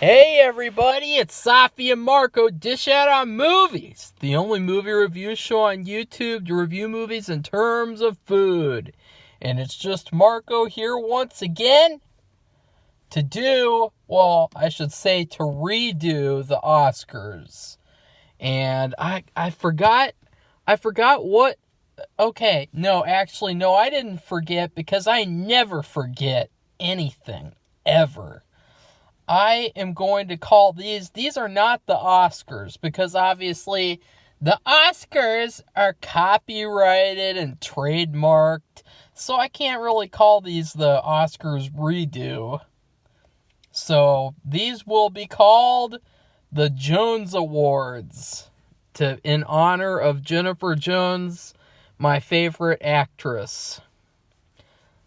Hey everybody, it's Safi and Marco Dish Out on Movies, the only movie review show on YouTube to review movies in terms of food. And it's just Marco here once again to to redo the Oscars. And I forgot what, okay, no, I didn't forget because I never forget anything, ever. I am going to call these are not the Oscars, because obviously the Oscars are copyrighted and trademarked, so I can't really call these the Oscars redo. So these will be called the Jones Awards, in honor of Jennifer Jones, my favorite actress.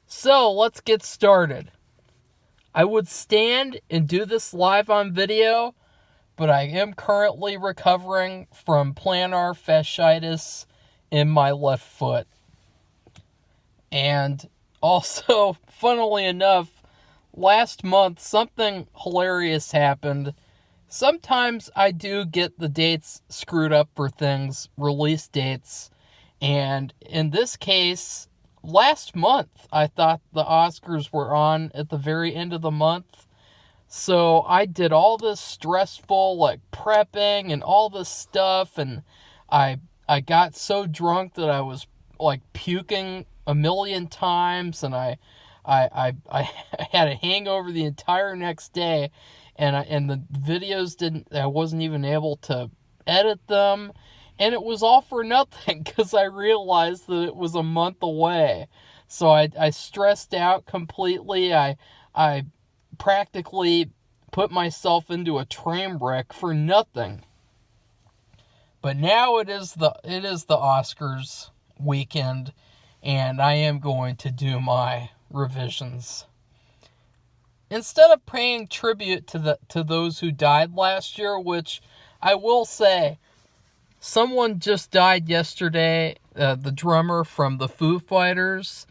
So let's get started. I would stand and do this live on video, but I am currently recovering from plantar fasciitis in my left foot. And also, funnily enough, last month something hilarious happened. Sometimes I do get the dates screwed up for things, release dates, and in this case, last month, I thought the Oscars were on at the very end of the month. So I did all this stressful, prepping and all this stuff. And I got so drunk that I was, puking a million times. And I had a hangover the entire next day. And the videos I wasn't even able to edit them. And it was all for nothing because I realized that it was a month away. So I stressed out completely. I practically put myself into a train wreck for nothing. But now it is the Oscars weekend, and I am going to do my revisions. Instead of paying tribute to those who died last year, which I will say, someone just died yesterday, the drummer from the Foo Fighters,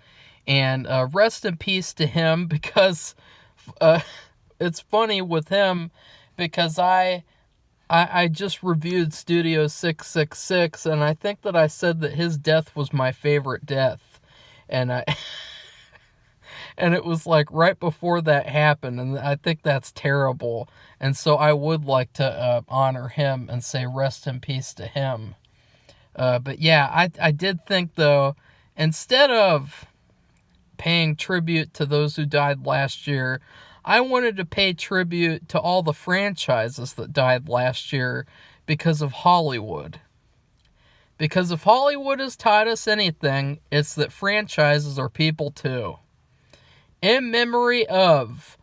and rest in peace to him, because it's funny with him, because I just reviewed Studio 666, and I think that I said that his death was my favorite death, and and it was right before that happened, and I think that's terrible. And so I would like to honor him and say rest in peace to him. But yeah, I did think, though, instead of paying tribute to those who died last year, I wanted to pay tribute to all the franchises that died last year because of Hollywood. Because if Hollywood has taught us anything, it's that franchises are people too. In memory of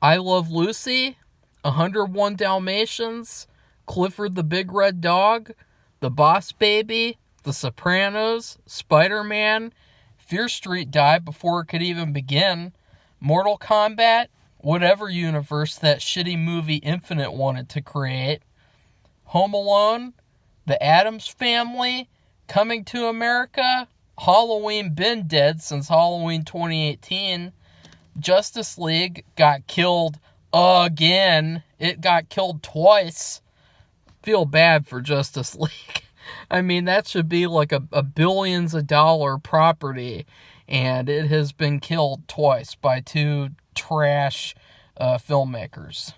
I Love Lucy, 101 Dalmatians, Clifford the Big Red Dog, The Boss Baby, The Sopranos, Spider-Man, Fear Street died before it could even begin, Mortal Kombat, whatever universe that shitty movie Infinite wanted to create, Home Alone, The Addams Family, Coming to America, Halloween been dead since Halloween 2018, Justice League got killed again. It got killed twice. Feel bad for Justice League. I mean, that should be a billions of dollar property, and it has been killed twice by two trash filmmakers.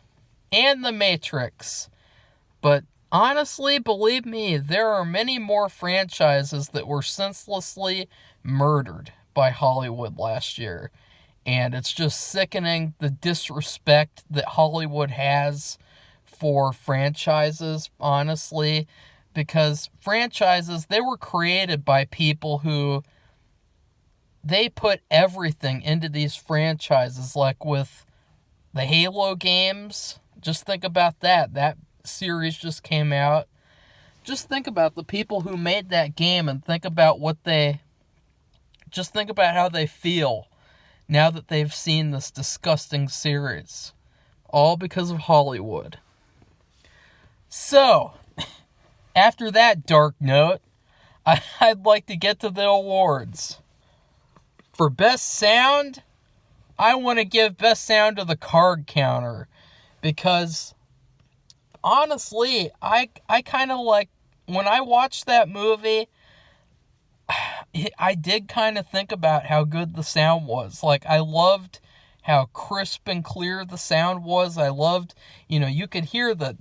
And The Matrix. But honestly, believe me, there are many more franchises that were senselessly murdered by Hollywood last year. And it's just sickening, the disrespect that Hollywood has for franchises, honestly. Because franchises, they were created by people who, they put everything into these franchises. Like with the Halo games, just think about that. That series just came out. Just think about the people who made that game, and think about how they feel now that they've seen this disgusting series. All because of Hollywood. So, after that dark note, I'd like to get to the awards. For Best Sound, I want to give Best Sound to The Card Counter. because honestly, I kind of like, when I watched that movie, I did kind of think about how good the sound was. Like, I loved how crisp and clear the sound was. I loved, you could hear the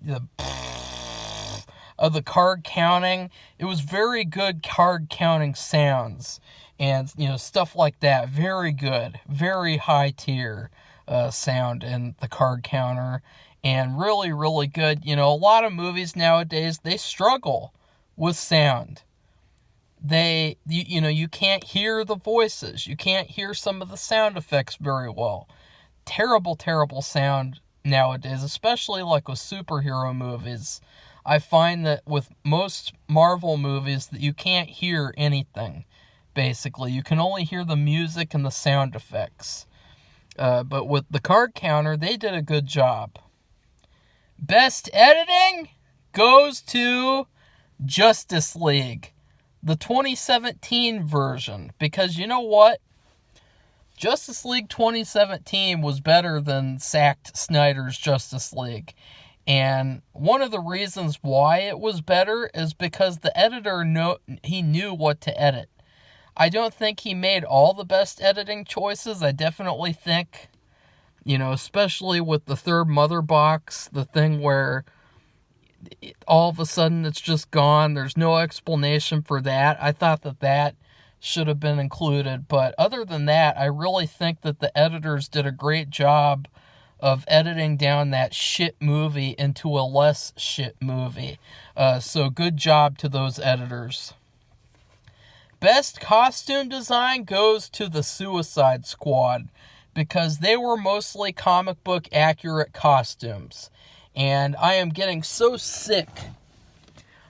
of the card counting. It was very good card counting sounds, and stuff like that. Very good, very high tier sound in the card counter, and really, really good. A lot of movies nowadays, they struggle with sound. You can't hear the voices. You can't hear some of the sound effects very well. Terrible, terrible sound nowadays, especially like with superhero movies. I find that with most Marvel movies that you can't hear anything, basically. You can only hear the music and the sound effects. But with the card counter, they did a good job. Best editing goes to Justice League, the 2017 version, because you know what? Justice League 2017 was better than Zack Snyder's Justice League. And one of the reasons why it was better is because the editor knew what to edit. I don't think he made all the best editing choices. I definitely think, especially with the third mother box, the thing where all of a sudden it's just gone. There's no explanation for that. I thought that should have been included. But other than that, I really think that the editors did a great job of editing down that shit movie into a less shit movie. So good job to those editors. Best costume design goes to the Suicide Squad, because they were mostly comic book accurate costumes. And I am getting so sick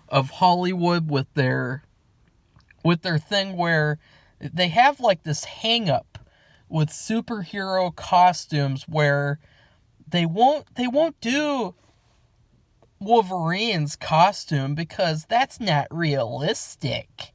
of Hollywood with their thing where they have like this hang up with superhero costumes where they won't do Wolverine's costume because that's not realistic.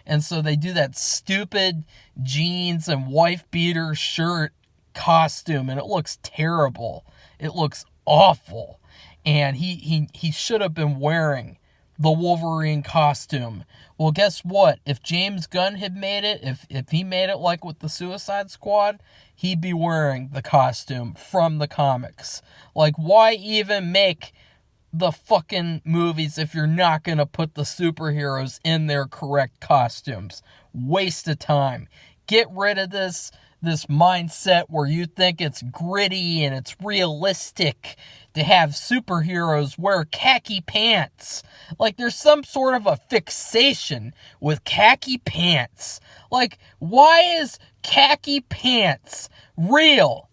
And so they do that stupid jeans and wife beater shirt costume, and it looks terrible. It looks awful. And he should have been wearing the Wolverine costume. Well, guess what? If James Gunn had made it, if he made it like with the Suicide Squad, he'd be wearing the costume from the comics. Like, why even make the fucking movies if you're not going to put the superheroes in their correct costumes? Waste of time. Get rid of this mindset where you think it's gritty and it's realistic to have superheroes wear khaki pants. Like, there's some sort of a fixation with khaki pants. Like, why is khaki pants real,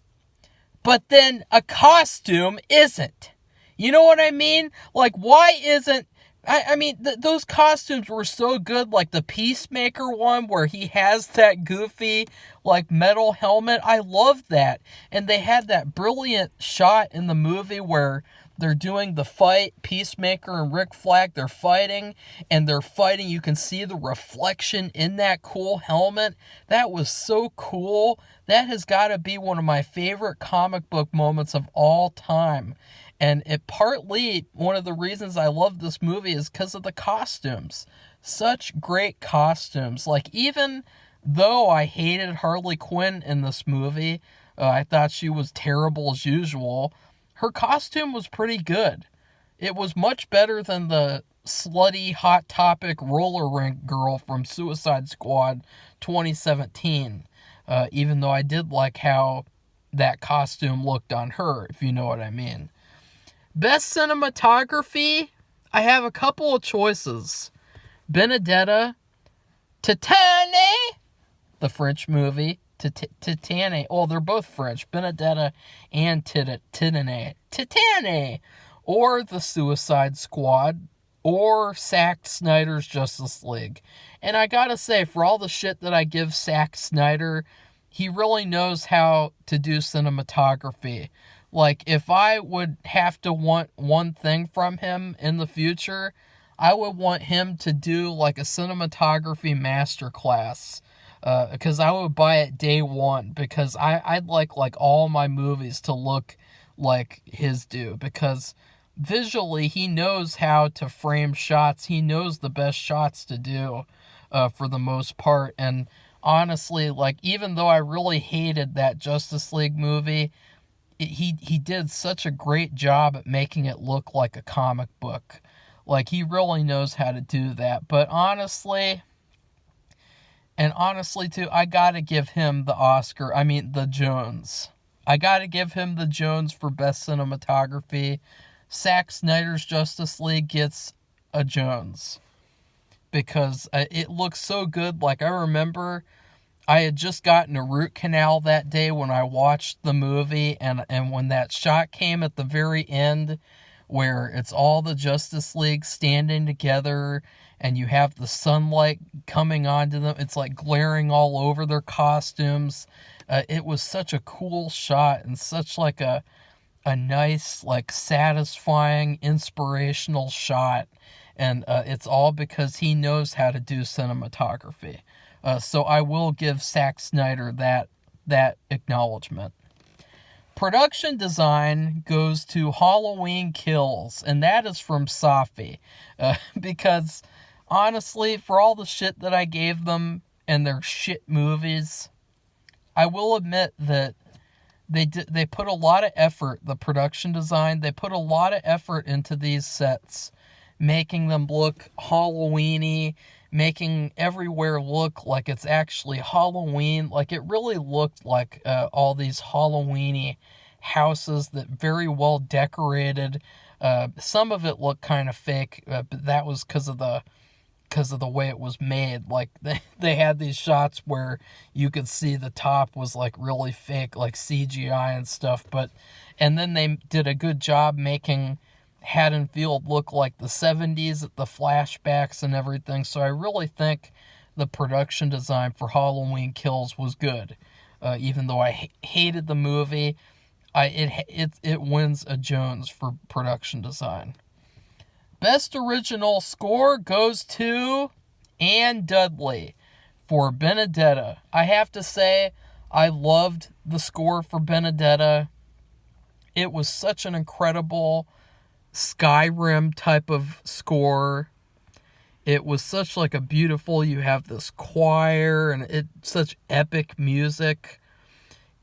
but then a costume isn't? You know what I mean? Like, why isn't... I mean, those costumes were so good, like the Peacemaker one where he has that goofy, like, metal helmet. I love that. And they had that brilliant shot in the movie where they're doing the fight, Peacemaker and Rick Flag, they're fighting, you can see the reflection in that cool helmet. That was so cool. That has got to be one of my favorite comic book moments of all time. And it partly, one of the reasons I love this movie is because of the costumes. Such great costumes. Like, even though I hated Harley Quinn in this movie, I thought she was terrible as usual, her costume was pretty good. It was much better than the slutty Hot Topic roller rink girl from Suicide Squad 2017. Even though I did like how that costume looked on her, if you know what I mean. Best cinematography, I have a couple of choices. Benedetta, Titane, the French movie, Titane. Oh, they're both French. Benedetta and Titane. Titane, or The Suicide Squad, or Zack Snyder's Justice League. And I gotta say, for all the shit that I give Zack Snyder, he really knows how to do cinematography. Like, if I would have to want one thing from him in the future, I would want him to do, like, a cinematography masterclass. Because I would buy it day one. Because I'd like all my movies to look like his do, because visually he knows how to frame shots. He knows the best shots to do for the most part. And honestly, like, even though I really hated that Justice League movie, he did such a great job at making it look like a comic book. Like, he really knows how to do that. But honestly too, I gotta give him the Oscar. I mean, the Jones. I gotta give him the Jones for best cinematography. Zack Snyder's Justice League gets a Jones, because it looks so good. Like, I remember I had just gotten a root canal that day when I watched the movie, and when that shot came at the very end where it's all the Justice League standing together and you have the sunlight coming onto them, it's like glaring all over their costumes. It was such a cool shot, and such like a nice, like, satisfying, inspirational shot. And it's all because he knows how to do cinematography. So I will give Zack Snyder that acknowledgement. Production design goes to Halloween Kills, and that is from Safi. Because, honestly, for all the shit that I gave them and their shit movies, I will admit that they put a lot of effort, the production design, they put a lot of effort into these sets, making them look Halloween-y, making everywhere look like it's actually Halloween. Like, it really looked like all these Halloween-y houses that very well decorated. Some of it looked kind of fake, but that was because of the way it was made. Like, they had these shots where you could see the top was like really fake, like CGI and stuff. And then they did a good job making Haddonfield look like the 70s at the flashbacks and everything. So I really think the production design for Halloween Kills was good. Even though I hated the movie, it wins a Jones for production design. Best original score goes to Ann Dudley for Benedetta. I have to say, I loved the score for Benedetta. It was such an incredible Skyrim type of score. It was such like a beautiful, you have this choir, and it's such epic music.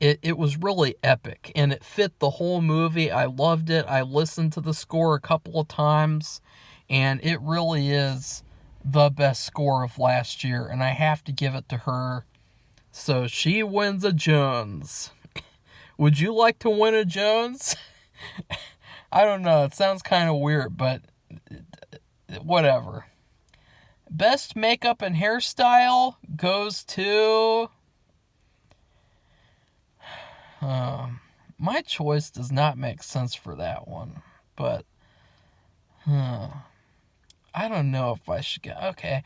It was really epic, and it fit the whole movie. I loved it. I listened to the score a couple of times, and it really is the best score of last year, and I have to give it to her. So she wins a Jones. Would you like to win a Jones? I don't know. It sounds kind of weird, but whatever. Best makeup and hairstyle goes to... my choice does not make sense for that one, but I don't know if I should get... Okay.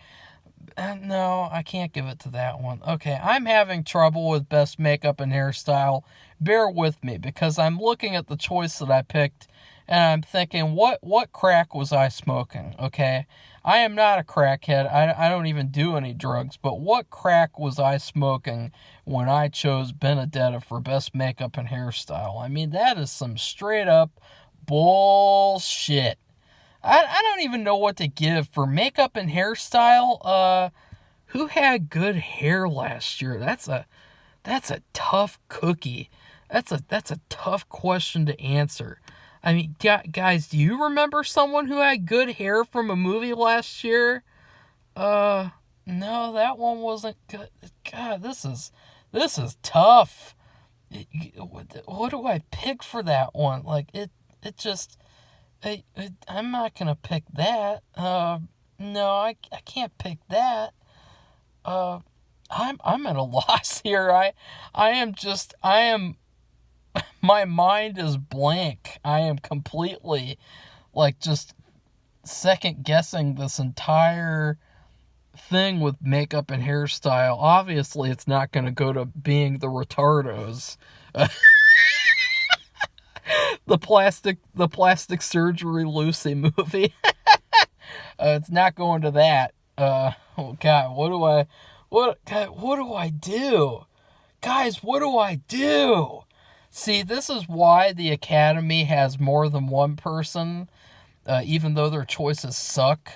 No, I can't give it to that one. Okay, I'm having trouble with best makeup and hairstyle. Bear with me, because I'm looking at the choice that I picked, and I'm thinking, what crack was I smoking? Okay, I am not a crackhead. I don't even do any drugs, but what crack was I smoking when I chose Benedetta for best makeup and hairstyle? I mean, that is some straight up bullshit. I don't even know what to give for makeup and hairstyle. Who had good hair last year? That's a tough cookie. That's a tough question to answer. I mean, guys, do you remember someone who had good hair from a movie last year? No, that one wasn't good. God, this is tough. What do I pick for that one? Like, it just... I'm not gonna pick that. No, I can't pick that. I'm at a loss here. I am. My mind is blank. I am completely, like, just second guessing this entire thing with makeup and hairstyle. Obviously, it's not gonna go to being the Retardos. The plastic surgery Lucy movie. It's not going to that. Oh God, what do I do? Guys, what do I do? See, this is why the Academy has more than one person, even though their choices suck.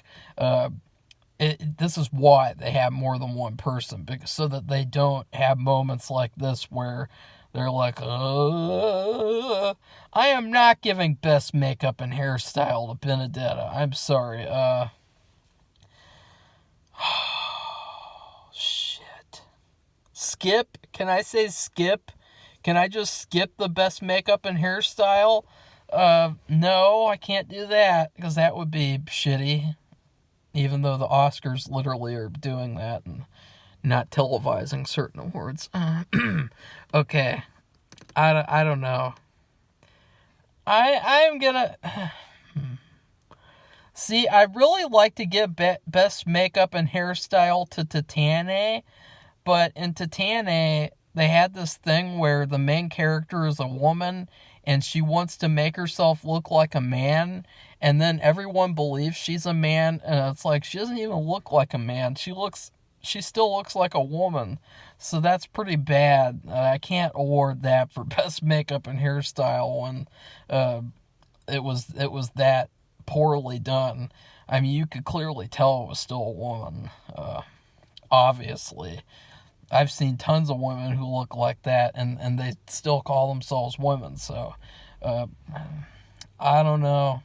This is why they have more than one person, because so that they don't have moments like this where they're like, I am not giving best makeup and hairstyle to Benedetta. I'm sorry. Shit. Skip? Can I say skip? Can I just skip the best makeup and hairstyle? No, I can't do that, because that would be shitty. Even though the Oscars literally are doing that and not televising certain awards. Okay. I don't know. I'm gonna... See, I really like to give best makeup and hairstyle to Titane, but in Titane, they had this thing where the main character is a woman, and she wants to make herself look like a man, and then everyone believes she's a man, and it's like, she doesn't even look like a man. She still looks like a woman, so that's pretty bad. I can't award that for best makeup and hairstyle when it was that poorly done. I mean, you could clearly tell it was still a woman, obviously. I've seen tons of women who look like that, and they still call themselves women, so, I don't know.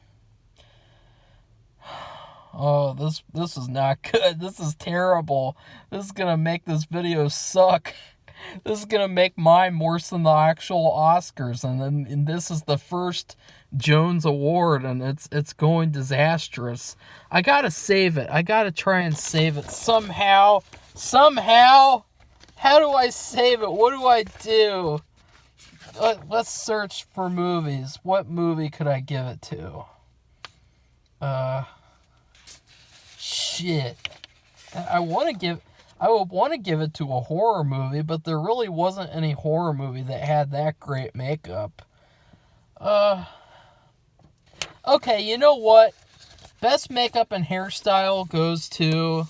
Oh, this is not good. This is terrible. This is gonna make this video suck. This is gonna make mine worse than the actual Oscars, and this is the first Jones Award, and it's going disastrous. I gotta save it. I gotta try and save it somehow. How do I save it? What do I do? Let's search for movies. What movie could I give it to? Shit. I would want to give it to a horror movie, but there really wasn't any horror movie that had that great makeup. Okay, you know what? Best makeup and hairstyle goes to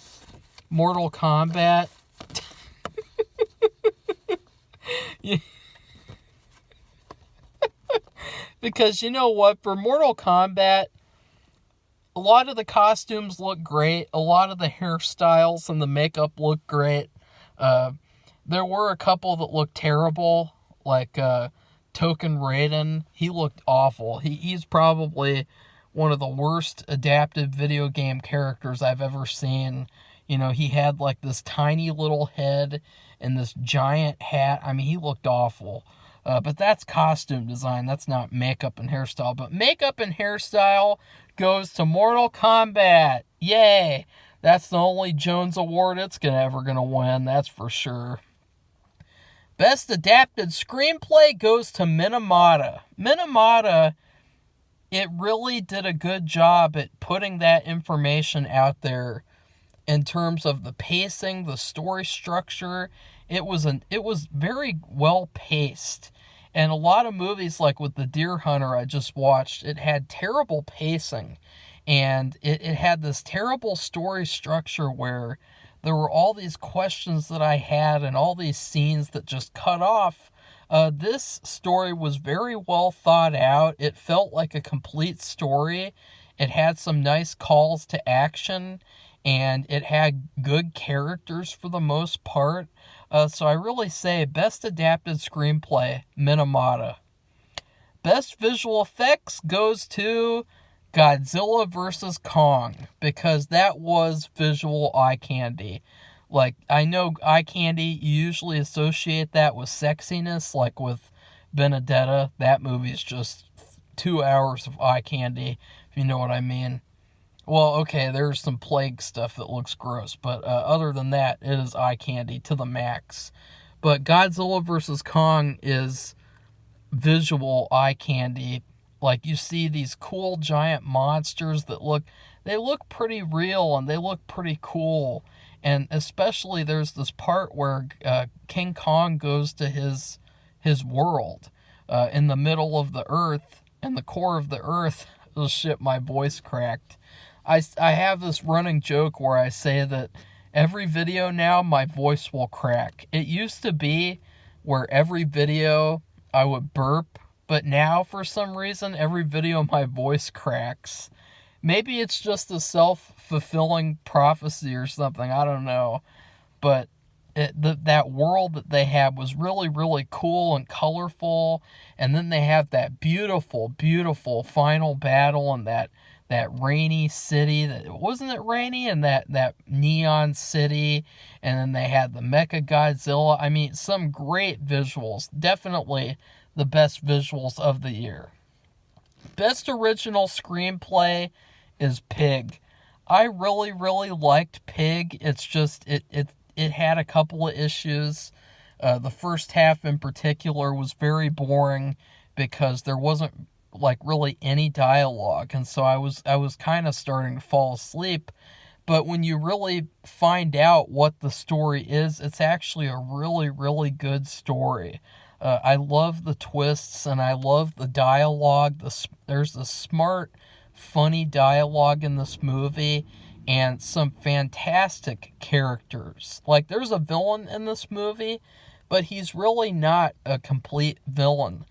Mortal Kombat. Because you know what? For Mortal Kombat, a lot of the costumes look great. A lot of the hairstyles and the makeup look great. There were a couple that looked terrible, like Token Raiden. He looked awful. He's probably one of the worst adapted video game characters I've ever seen. You know, he had like this tiny little head and this giant hat. I mean, he looked awful. But that's costume design. That's not makeup and hairstyle. But makeup and hairstyle goes to Mortal Kombat. Yay! That's the only Jones Award it's ever gonna win. That's for sure. Best adapted screenplay goes to Benedetta. Benedetta, it really did a good job at putting that information out there in terms of the pacing, the story structure. It was very well paced. And a lot of movies, like with The Deer Hunter I just watched, it had terrible pacing. And it had this terrible story structure where there were all these questions that I had and all these scenes that just cut off. This story was very well thought out. It felt like a complete story. It had some nice calls to action, and it had good characters for the most part. So I really say best adapted screenplay, Benedetta. Best visual effects goes to Godzilla vs. Kong, because that was visual eye candy. Like, I know eye candy, you usually associate that with sexiness, like with Benedetta. That movie is just 2 hours of eye candy, if you know what I mean. Well, okay, there's some plague stuff that looks gross, but other than that, it is eye candy to the max. But Godzilla vs. Kong is visual eye candy. Like, you see these cool giant monsters that look pretty real, and they look pretty cool. And especially there's this part where King Kong goes to his world in the middle of the earth, in the core of the earth. Oh shit, my voice cracked. I have this running joke where I say that every video now my voice will crack. It used to be where every video I would burp, but now for some reason every video my voice cracks. Maybe it's just a self-fulfilling prophecy or something, I don't know. But that world that they had was really, really cool and colorful. And then they have that beautiful, beautiful final battle in that rainy city. Wasn't it rainy? And that neon city. And then they had the Mecha Godzilla. I mean, some great visuals. Definitely the best visuals of the year. Best original screenplay is Pig. I really, really liked Pig. It's just, it had a couple of issues. The first half in particular was very boring because there wasn't like really any dialogue, and so I was kind of starting to fall asleep. But when you really find out what the story is, it's actually a really, really good story. I love the twists and I love the dialogue. There's a smart, funny dialogue in this movie and some fantastic characters. Like, there's a villain in this movie, but he's really not a complete villain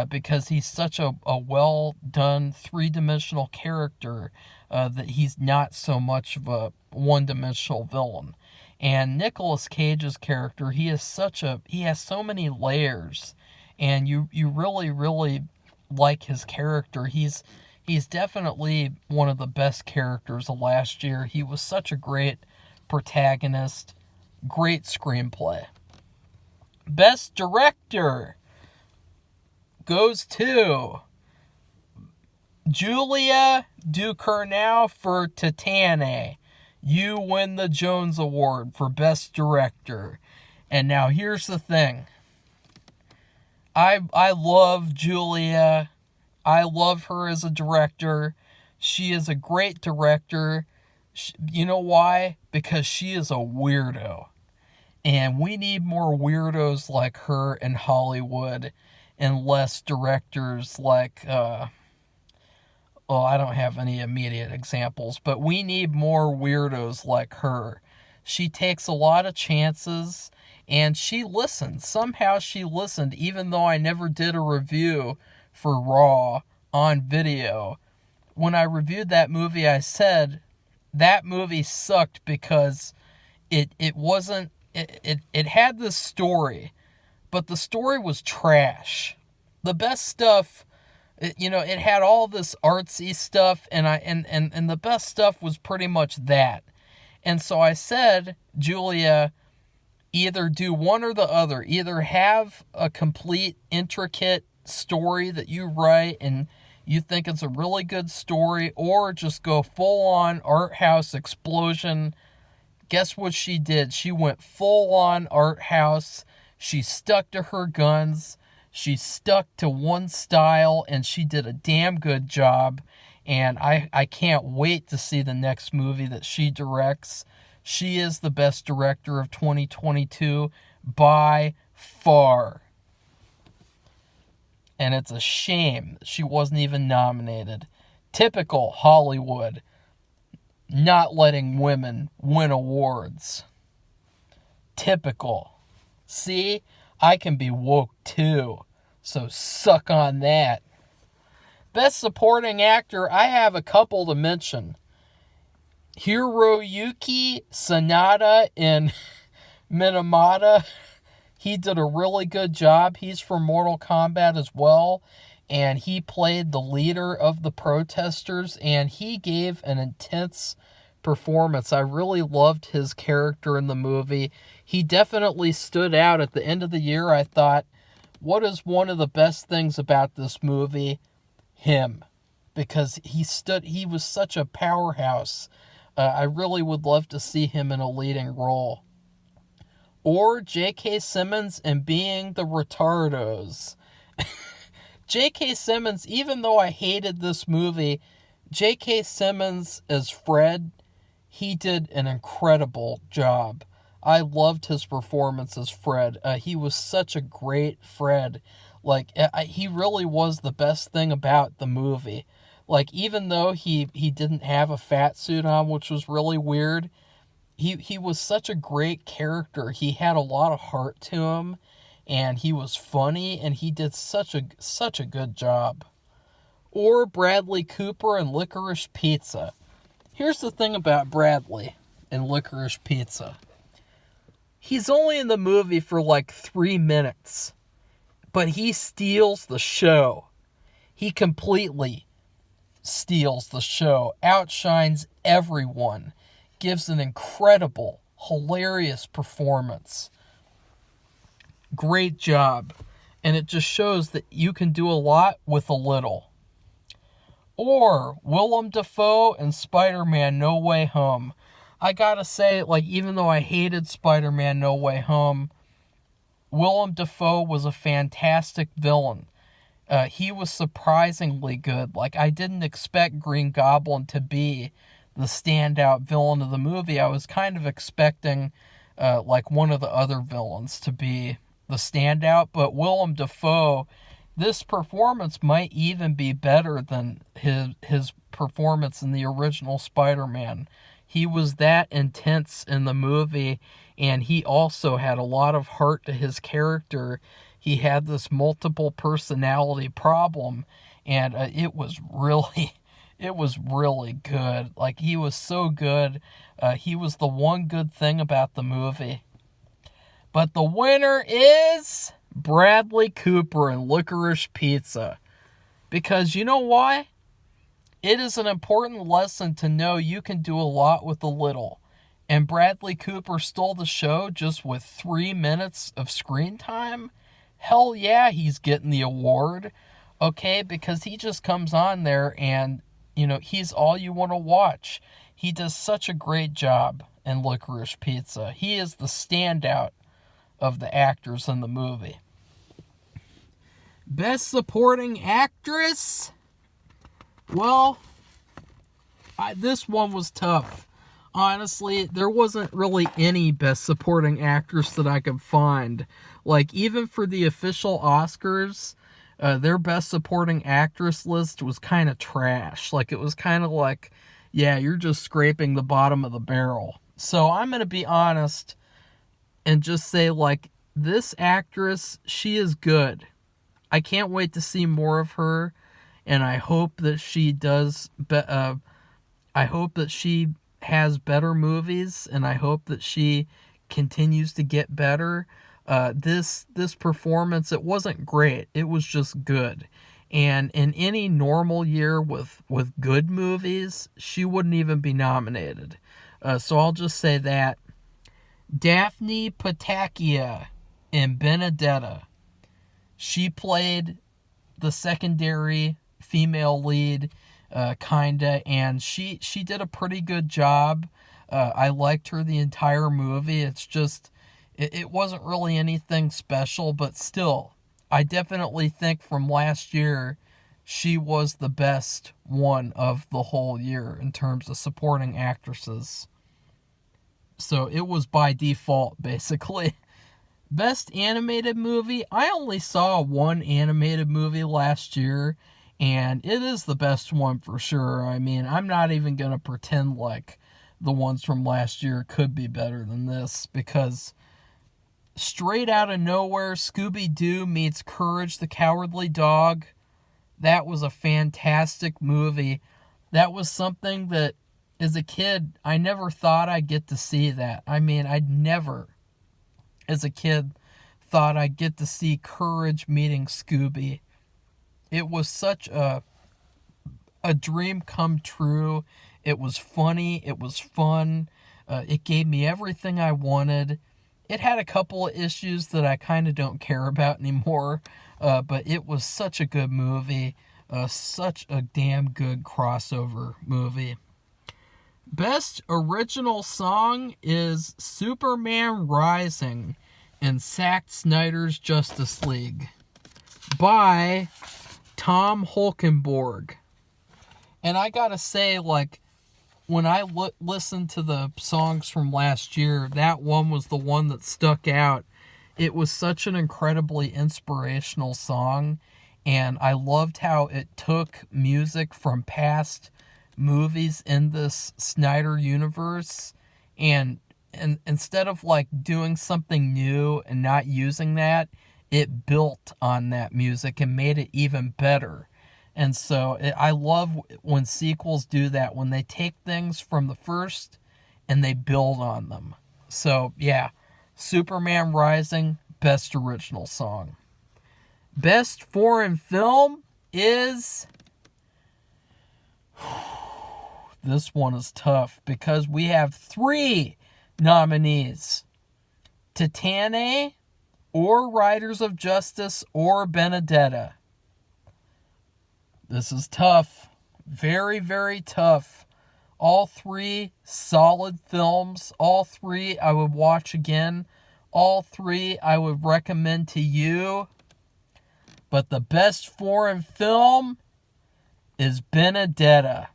because he's such a well-done three-dimensional character that he's not so much of a one-dimensional villain. And Nicolas Cage's character, he has so many layers, and you really, really like his character. He's definitely one of the best characters of last year. He was such a great protagonist. Great screenplay. Best director goes to Julia Ducournau for Titane. You win the Jones Award for Best Director. And now here's the thing. I love Julia. I love her as a director. She is a great director. You know why? Because she is a weirdo. And we need more weirdos like her in Hollywood and less directors like, I don't have any immediate examples, but we need more weirdos like her. She takes a lot of chances and she listened. Somehow she listened, even though I never did a review for Raw on video. When I reviewed that movie, I said that movie sucked because it had this story, but the story was trash. The best stuff, it had all this artsy stuff, and the best stuff was pretty much that. And so I said, Julia, either do one or the other. Either have a complete, intricate story that you write and you think it's a really good story, or just go full-on art house explosion. Guess what she did? She went full-on art house. She stuck to her guns. She stuck to one style, and she did a damn good job. And I can't wait to see the next movie that she directs. She is the best director of 2022 by far. And it's a shame she wasn't even nominated. Typical Hollywood, not letting women win awards. Typical. See, I can be woke too, so suck on that. Best supporting actor, I have a couple to mention. Hiroyuki Sanada in Minamata. He did a really good job. He's from Mortal Kombat as well. And he played the leader of the protesters. And he gave an intense performance. I really loved his character in the movie. He definitely stood out at the end of the year. I thought, what is one of the best things about this movie? Him. Because he was such a powerhouse. I really would love to see him in a leading role. Or J.K. Simmons in Being the Retardos. J.K. Simmons, even though I hated this movie, J.K. Simmons as Fred, he did an incredible job. I loved his performance as Fred. He was such a great Fred. Like, he really was the best thing about the movie. Like, even though he didn't have a fat suit on, which was really weird, he was such a great character. He had a lot of heart to him. and he was funny, and he did such a good job. Or Bradley Cooper in Licorice Pizza. Here's the thing about Bradley in Licorice Pizza. He's only in the movie for like 3 minutes, but he steals the show. He completely steals the show, outshines everyone, gives an incredible, hilarious performance. Great job. And it just shows that you can do a lot with a little. Or Willem Dafoe in Spider-Man No Way Home. I gotta say, like, even though I hated Spider-Man No Way Home, Willem Dafoe was a fantastic villain. He was surprisingly good. Like, I didn't expect Green Goblin to be the standout villain of the movie. I was kind of expecting, like, one of the other villains to be the standout. But Willem Dafoe, this performance might even be better than his performance in the original Spider-Man. He was that intense in the movie, and he also had a lot of heart to his character. He had this multiple personality problem, and it was really good. Like, he was so good. He was the one good thing about the movie. But the winner is Bradley Cooper in Licorice Pizza. Because you know why? It is an important lesson to know you can do a lot with a little. And Bradley Cooper stole the show just with 3 minutes of screen time? Hell yeah, he's getting the award. Okay, because he just comes on there and, he's all you want to watch. He does such a great job in Licorice Pizza. He is the standout of the actors in the movie. Best Supporting Actress? Well, this one was tough. Honestly, there wasn't really any Best Supporting Actress that I could find. Like, even for the official Oscars, their Best Supporting Actress list was kind of trash. Like, it was kind of like, yeah, you're just scraping the bottom of the barrel. So I'm going to be honest and just say, like, this actress, she is good. I can't wait to see more of her, and I hope that she does. I hope that she has better movies, and I hope that she continues to get better. This performance, it wasn't great. It was just good. And in any normal year with good movies, she wouldn't even be nominated. So I'll just say that. Daphne Patachia in Benedetta. She played the secondary female lead, kinda, and she did a pretty good job. I liked her the entire movie. It's just, it wasn't really anything special, but still, I definitely think from last year, she was the best one of the whole year in terms of supporting actresses. So it was by default, basically. Best animated movie? I only saw one animated movie last year, and it is the best one for sure. I mean, I'm not even going to pretend like the ones from last year could be better than this, because straight out of nowhere, Scooby-Doo meets Courage the Cowardly Dog. That was a fantastic movie. That was something that, as a kid, I never thought I'd get to see that. I mean, I'd never, as a kid, thought I'd get to see Courage meeting Scooby. It was such a dream come true. It was funny. It was fun. It gave me everything I wanted. It had a couple of issues that I kind of don't care about anymore, but it was such a good movie. Such a damn good crossover movie. Best original song is Superman Rising in Zack Snyder's Justice League by Tom Holkenborg. And I gotta say, like, when I listened to the songs from last year, that one was the one that stuck out. It was such an incredibly inspirational song, and I loved how it took music from past movies in this Snyder universe, and instead of like doing something new and not using that, it built on that music and made it even better. And so I love when sequels do that, when they take things from the first and they build on them. So, yeah, Superman Rising, best original song. Best foreign film is... This one is tough because we have 3 nominees. Titane, or Riders of Justice, or Benedetta. This is tough. Very, very tough. All 3 solid films. All 3 I would watch again. All 3 I would recommend to you. But the best foreign film is Benedetta.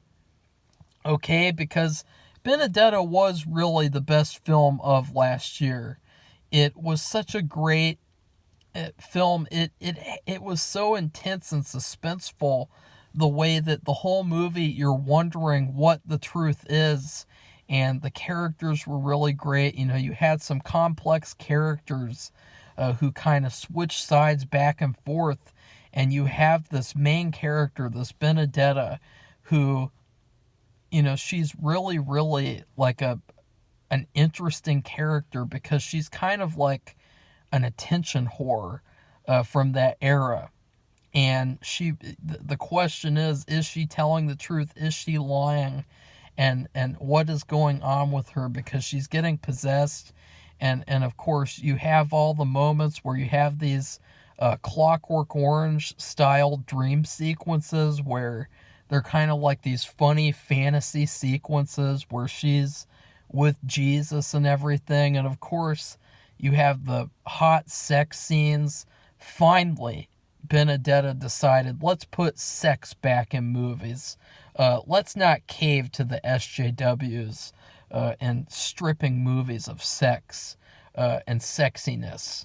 Okay, because Benedetta was really the best film of last year. It was such a great film. It was so intense and suspenseful, the way that the whole movie you're wondering what the truth is, and the characters were really great. You know, you had some complex characters who kind of switch sides back and forth, and you have this main character, this Benedetta, who, you know, she's really, really like an interesting character because she's kind of like an attention whore from that era. And the question is she telling the truth? Is she lying? And what is going on with her? Because she's getting possessed. And of course, you have all the moments where you have these Clockwork Orange style dream sequences where they're kind of like these funny fantasy sequences where she's with Jesus and everything. And of course, you have the hot sex scenes. Finally, Benedetta decided, let's put sex back in movies. Let's not cave to the SJWs and stripping movies of sex and sexiness.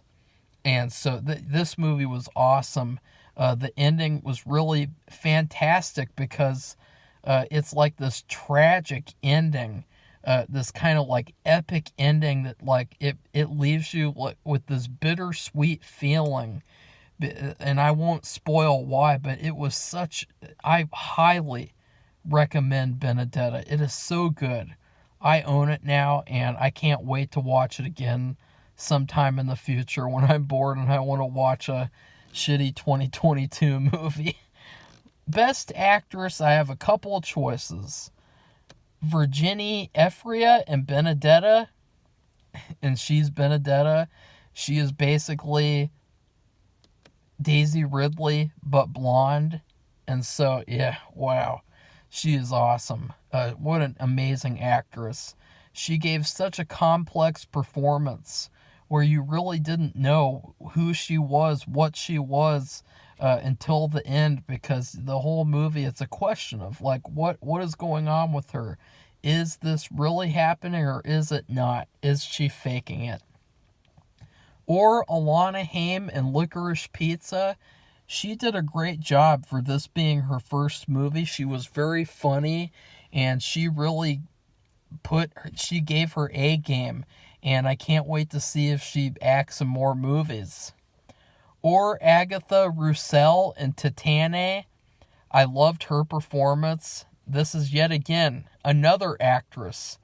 And so this movie was awesome. The ending was really fantastic because it's like this tragic ending, this kind of like epic ending that like it leaves you with this bittersweet feeling. And I won't spoil why, but it was I highly recommend Benedetta. It is so good. I own it now, and I can't wait to watch it again sometime in the future when I'm bored and I want to watch a shitty 2022 movie. Best actress, I have a couple of choices. Virginie Efira and Benedetta, and she's Benedetta. She is basically Daisy Ridley, but blonde. And so, yeah, wow. She is awesome. What an amazing actress. She gave such a complex performance where you really didn't know who she was, what she was, until the end, because the whole movie, it's a question of, like, what is going on with her? Is this really happening, or is it not? Is she faking it? Or Alana Haim in Licorice Pizza. She did a great job for this being her first movie. She was very funny, and she really she gave her A game, and I can't wait to see if she acts in more movies. Or Agatha Roussel in Titane. I loved her performance. This is yet again another actress,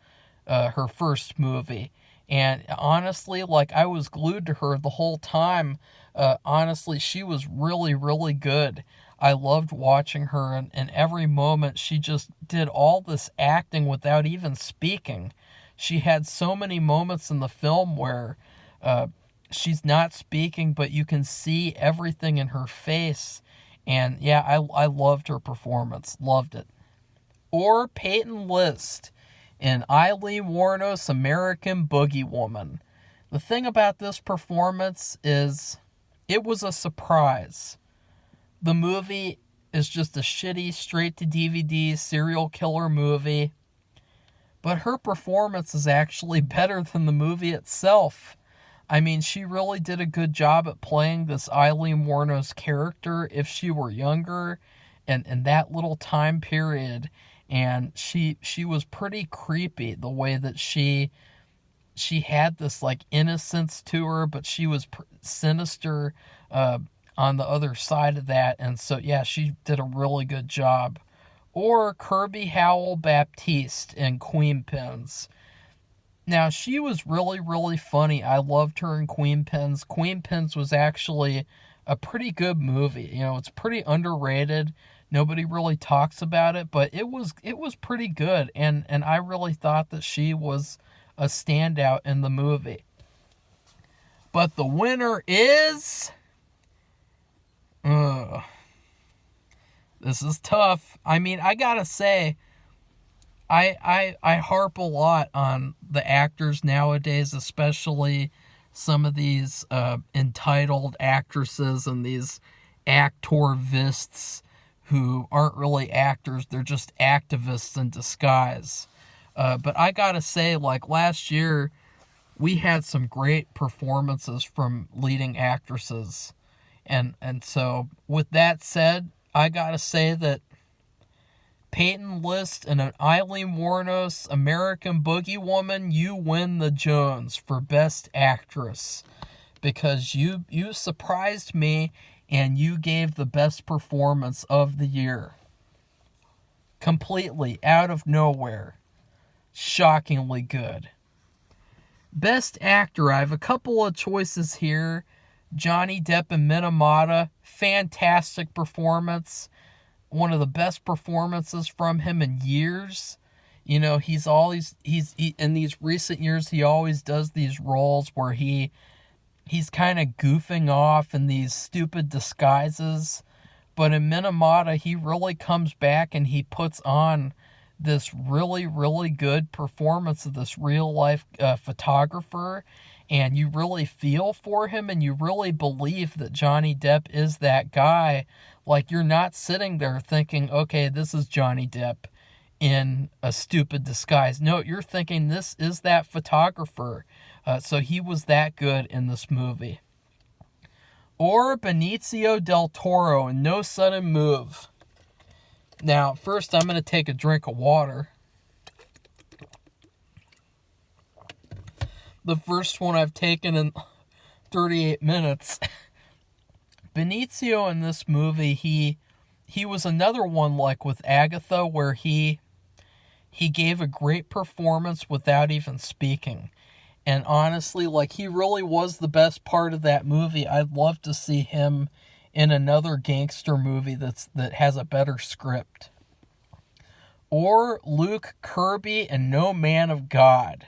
her first movie. And honestly, like, I was glued to her the whole time. Honestly, she was really, really good. I loved watching her, and every moment she just did all this acting without even speaking. She had so many moments in the film where she's not speaking, but you can see everything in her face. And yeah, I loved her performance. Loved it. Or Peyton List in Eileen Wuornos' American Boogie Woman. The thing about this performance is it was a surprise. The movie is just a shitty straight-to-DVD serial killer movie. But her performance is actually better than the movie itself. I mean, she really did a good job at playing this Eileen Wuornos character if she were younger and that little time period. And she was pretty creepy the way that she she had this like innocence to her, but she was sinister on the other side of that. And so, yeah, she did a really good job. Or Kirby Howell Baptiste in Queen Pins. Now, she was really, really funny. I loved her in Queen Pins. Queen Pins was actually a pretty good movie. You know, it's pretty underrated. Nobody really talks about it, but it was pretty good, and I really thought that she was a standout in the movie. But the winner is this is tough. I mean, I gotta say, I harp a lot on the actors nowadays, especially some of these entitled actresses and these actorvists who aren't really actors, they're just activists in disguise. But I gotta say, like last year, we had some great performances from leading actresses. And so, with that said, I gotta say that Peyton List and an Eileen Wuornos American Boogie Woman, you win the Jones for Best Actress. Because you surprised me and you gave the best performance of the year. Completely out of nowhere. Shockingly good. Best Actor, I have a couple of choices here. Johnny Depp and Minamata, fantastic performance. One of the best performances from him in years. You know, he's in these recent years, he always does these roles where he's kind of goofing off in these stupid disguises. But in Minamata, he really comes back and he puts on this really, really good performance of this real-life photographer. And you really feel for him and you really believe that Johnny Depp is that guy. Like, you're not sitting there thinking, okay, this is Johnny Depp in a stupid disguise. No, you're thinking this is that photographer. So he was that good in this movie. Or Benicio del Toro in No Sudden Move. Now, first I'm going to take a drink of water. The first one I've taken in 38 minutes. Benicio in this movie, he was another one like with Agatha where he gave a great performance without even speaking. And honestly, like, he really was the best part of that movie. I'd love to see him in another gangster movie that has a better script. Or Luke Kirby in No Man of God.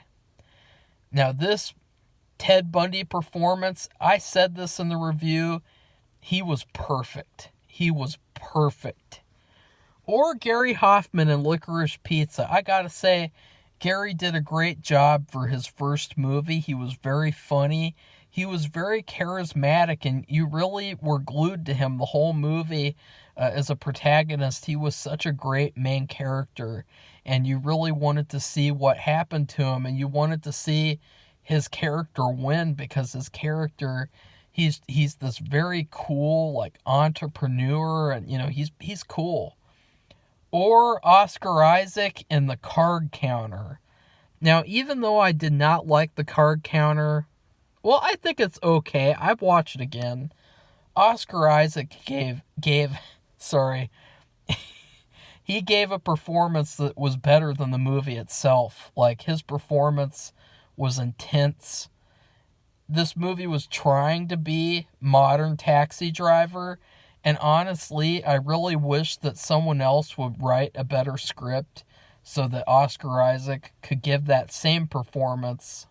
Now, this Ted Bundy performance, I said this in the review, he was perfect. He was perfect. Or Gary Hoffman in Licorice Pizza. I gotta say, Gary did a great job for his first movie. He was very funny. He was very charismatic, and you really were glued to him the whole movie as a protagonist. He was such a great main character, and you really wanted to see what happened to him, and you wanted to see his character win because his character, he's this very cool, like, entrepreneur, and, you know, he's cool. Or Oscar Isaac in The Card Counter. Now, even though I did not like The Card Counter, well, I think it's okay. I've watched it again. Oscar Isaac gave he gave a performance that was better than the movie itself. Like, his performance was intense. This movie was trying to be modern Taxi Driver, and honestly, I really wish that someone else would write a better script so that Oscar Isaac could give that same performance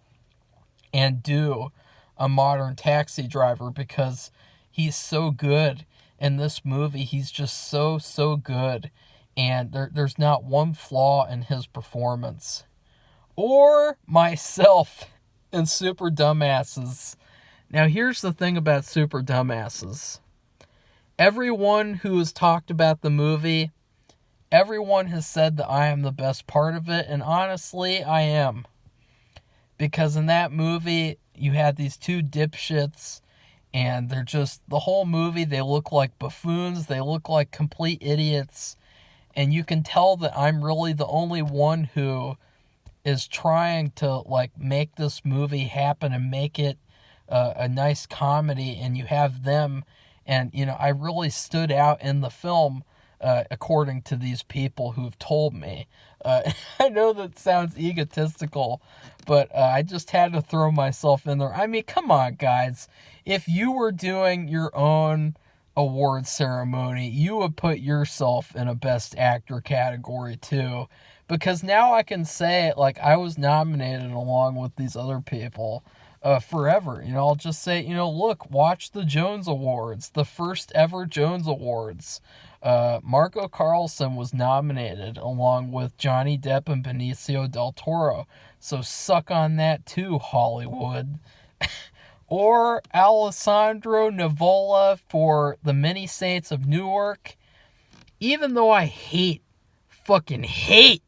and do a modern Taxi Driver, because he's so good in this movie. He's just so good, and there's not one flaw in his performance. Or myself in Super Dumbasses. Now, here's the thing about Super Dumbasses. Everyone who has talked about the movie, everyone has said that I am the best part of it, and honestly, I am. Because in that movie, you had these two dipshits, and they're just, the whole movie, they look like buffoons, they look like complete idiots, and you can tell that I'm really the only one who is trying to like make this movie happen and make it a nice comedy, and you have them, and I really stood out in the film, according to these people who've told me. I know that sounds egotistical, but I just had to throw myself in there. I mean, come on, guys. If you were doing your own award ceremony, you would put yourself in a Best Actor category too. Because now I can say, like, I was nominated along with these other people forever. I'll just say, look, watch the Jones Awards, the first ever Jones Awards. Marco Carlson was nominated along with Johnny Depp and Benicio del Toro. So suck on that too, Hollywood. Or Alessandro Nivola for The Many Saints of Newark. Even though I fucking hate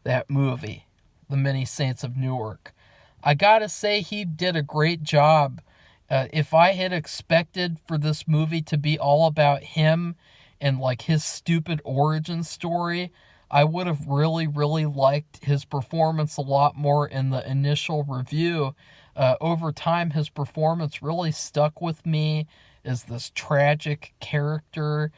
that movie, The Many Saints of Newark, I gotta say he did a great job. If I had expected for this movie to be all about him and like his stupid origin story, I would have really, really liked his performance a lot more in the initial review. Over time, his performance really stuck with me as this tragic character.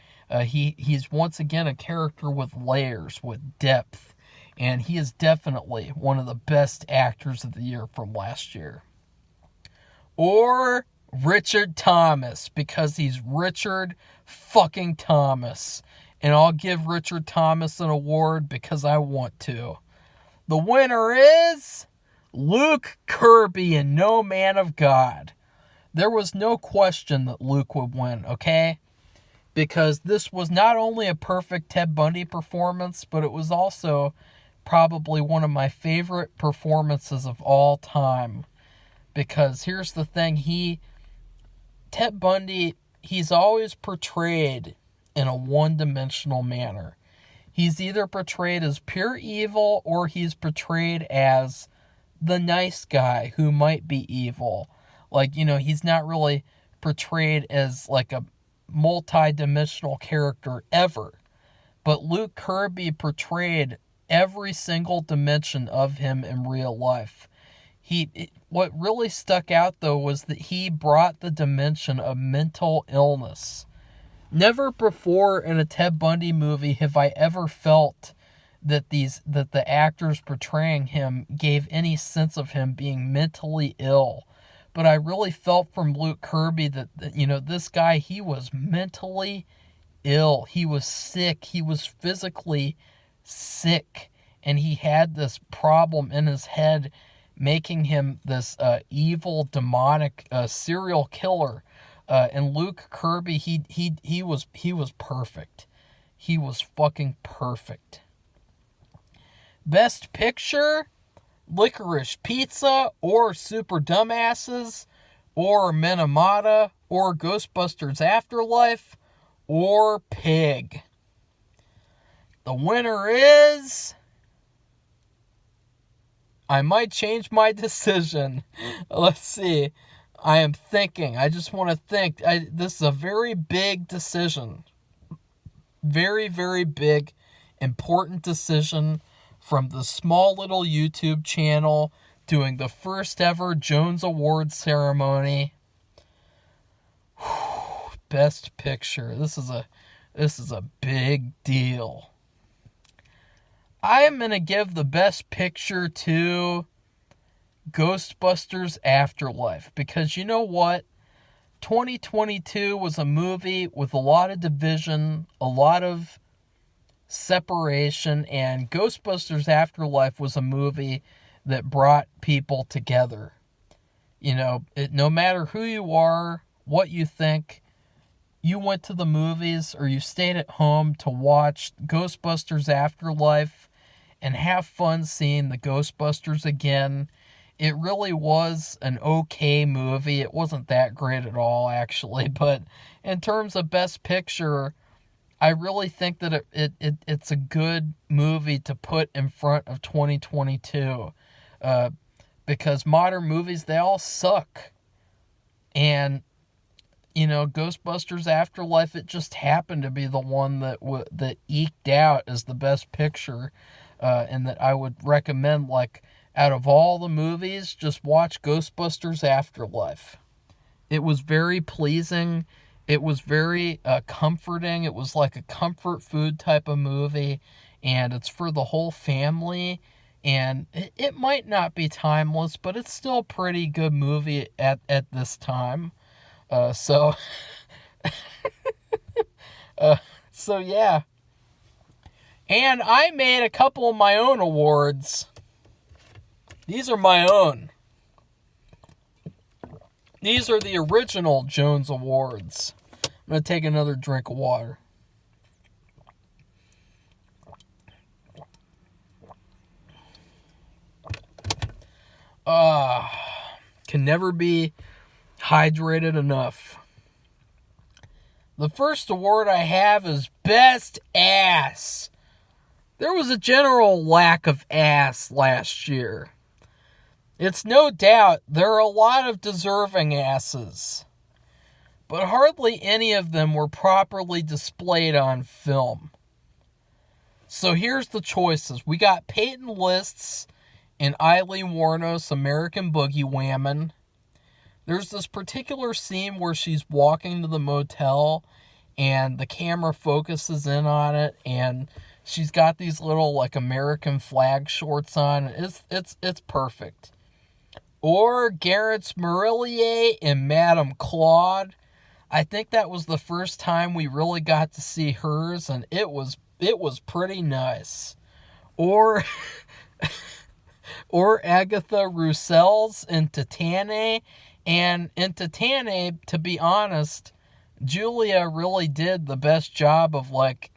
He's once again a character with layers, with depth, and he is definitely one of the best actors of the year from last year. Or Richard Thomas, because he's Richard fucking Thomas. And I'll give Richard Thomas an award because I want to. The winner is Luke Kirby in No Man of God. There was no question that Luke would win, okay? Because this was not only a perfect Ted Bundy performance, but it was also probably one of my favorite performances of all time. Because here's the thing, Ted Bundy, he's always portrayed in a one-dimensional manner. He's either portrayed as pure evil or he's portrayed as the nice guy who might be evil. Like, he's not really portrayed as like a multi-dimensional character ever. But Luke Kirby portrayed every single dimension of him in real life. What really stuck out, though, was that he brought the dimension of mental illness. Never before in a Ted Bundy movie have I ever felt that the actors portraying him gave any sense of him being mentally ill. But I really felt from Luke Kirby that this guy, he was mentally ill. He was sick. He was physically sick. And he had this problem in his head making him this evil, demonic serial killer. And Luke Kirby, he was perfect. He was fucking perfect. Best Picture, Licorice Pizza, or Super Dumbasses, or Minamata, or Ghostbusters Afterlife, or Pig. The winner is... I might change my decision. Let's see. I am thinking. I just want to think. This is a very big decision. Very, very big, important decision from the small little YouTube channel doing the first ever Jones Awards ceremony. Best Picture. This is a big deal. I am going to give the Best Picture to Ghostbusters Afterlife. Because you know what? 2022 was a movie with a lot of division, a lot of separation, and Ghostbusters Afterlife was a movie that brought people together. No matter who you are, what you think, you went to the movies or you stayed at home to watch Ghostbusters Afterlife and have fun seeing the Ghostbusters again. It really was an okay movie. It wasn't that great at all, actually. But in terms of Best Picture, I really think that it's a good movie to put in front of 2022. Because modern movies, they all suck. And, Ghostbusters Afterlife, it just happened to be the one that eked out as the Best Picture. and that I would recommend, like, out of all the movies, just watch Ghostbusters Afterlife. It was very pleasing. It was very comforting. It was like a comfort food type of movie, and it's for the whole family. And it might not be timeless, but it's still a pretty good movie at this time. So, so yeah. And I made a couple of my own awards. These are my own. These are the original Jones Awards. I'm going to take another drink of water. Can never be hydrated enough. The first award I have is Best Ass. There was a general lack of ass last year. It's no doubt there are a lot of deserving asses, but hardly any of them were properly displayed on film. So here's the choices. We got Peyton List's in Eileen Wuornos' American Boogie Whammin'. There's this particular scene where she's walking to the motel and the camera focuses in on it, and she's got these little, like, American flag shorts on. It's perfect. Or Garrett's Marillier in Madame Claude. I think that was the first time we really got to see hers, and it was pretty nice. Or or Agatha Roussel's in Titane. And in Titane, to be honest, Julia really did the best job of, like,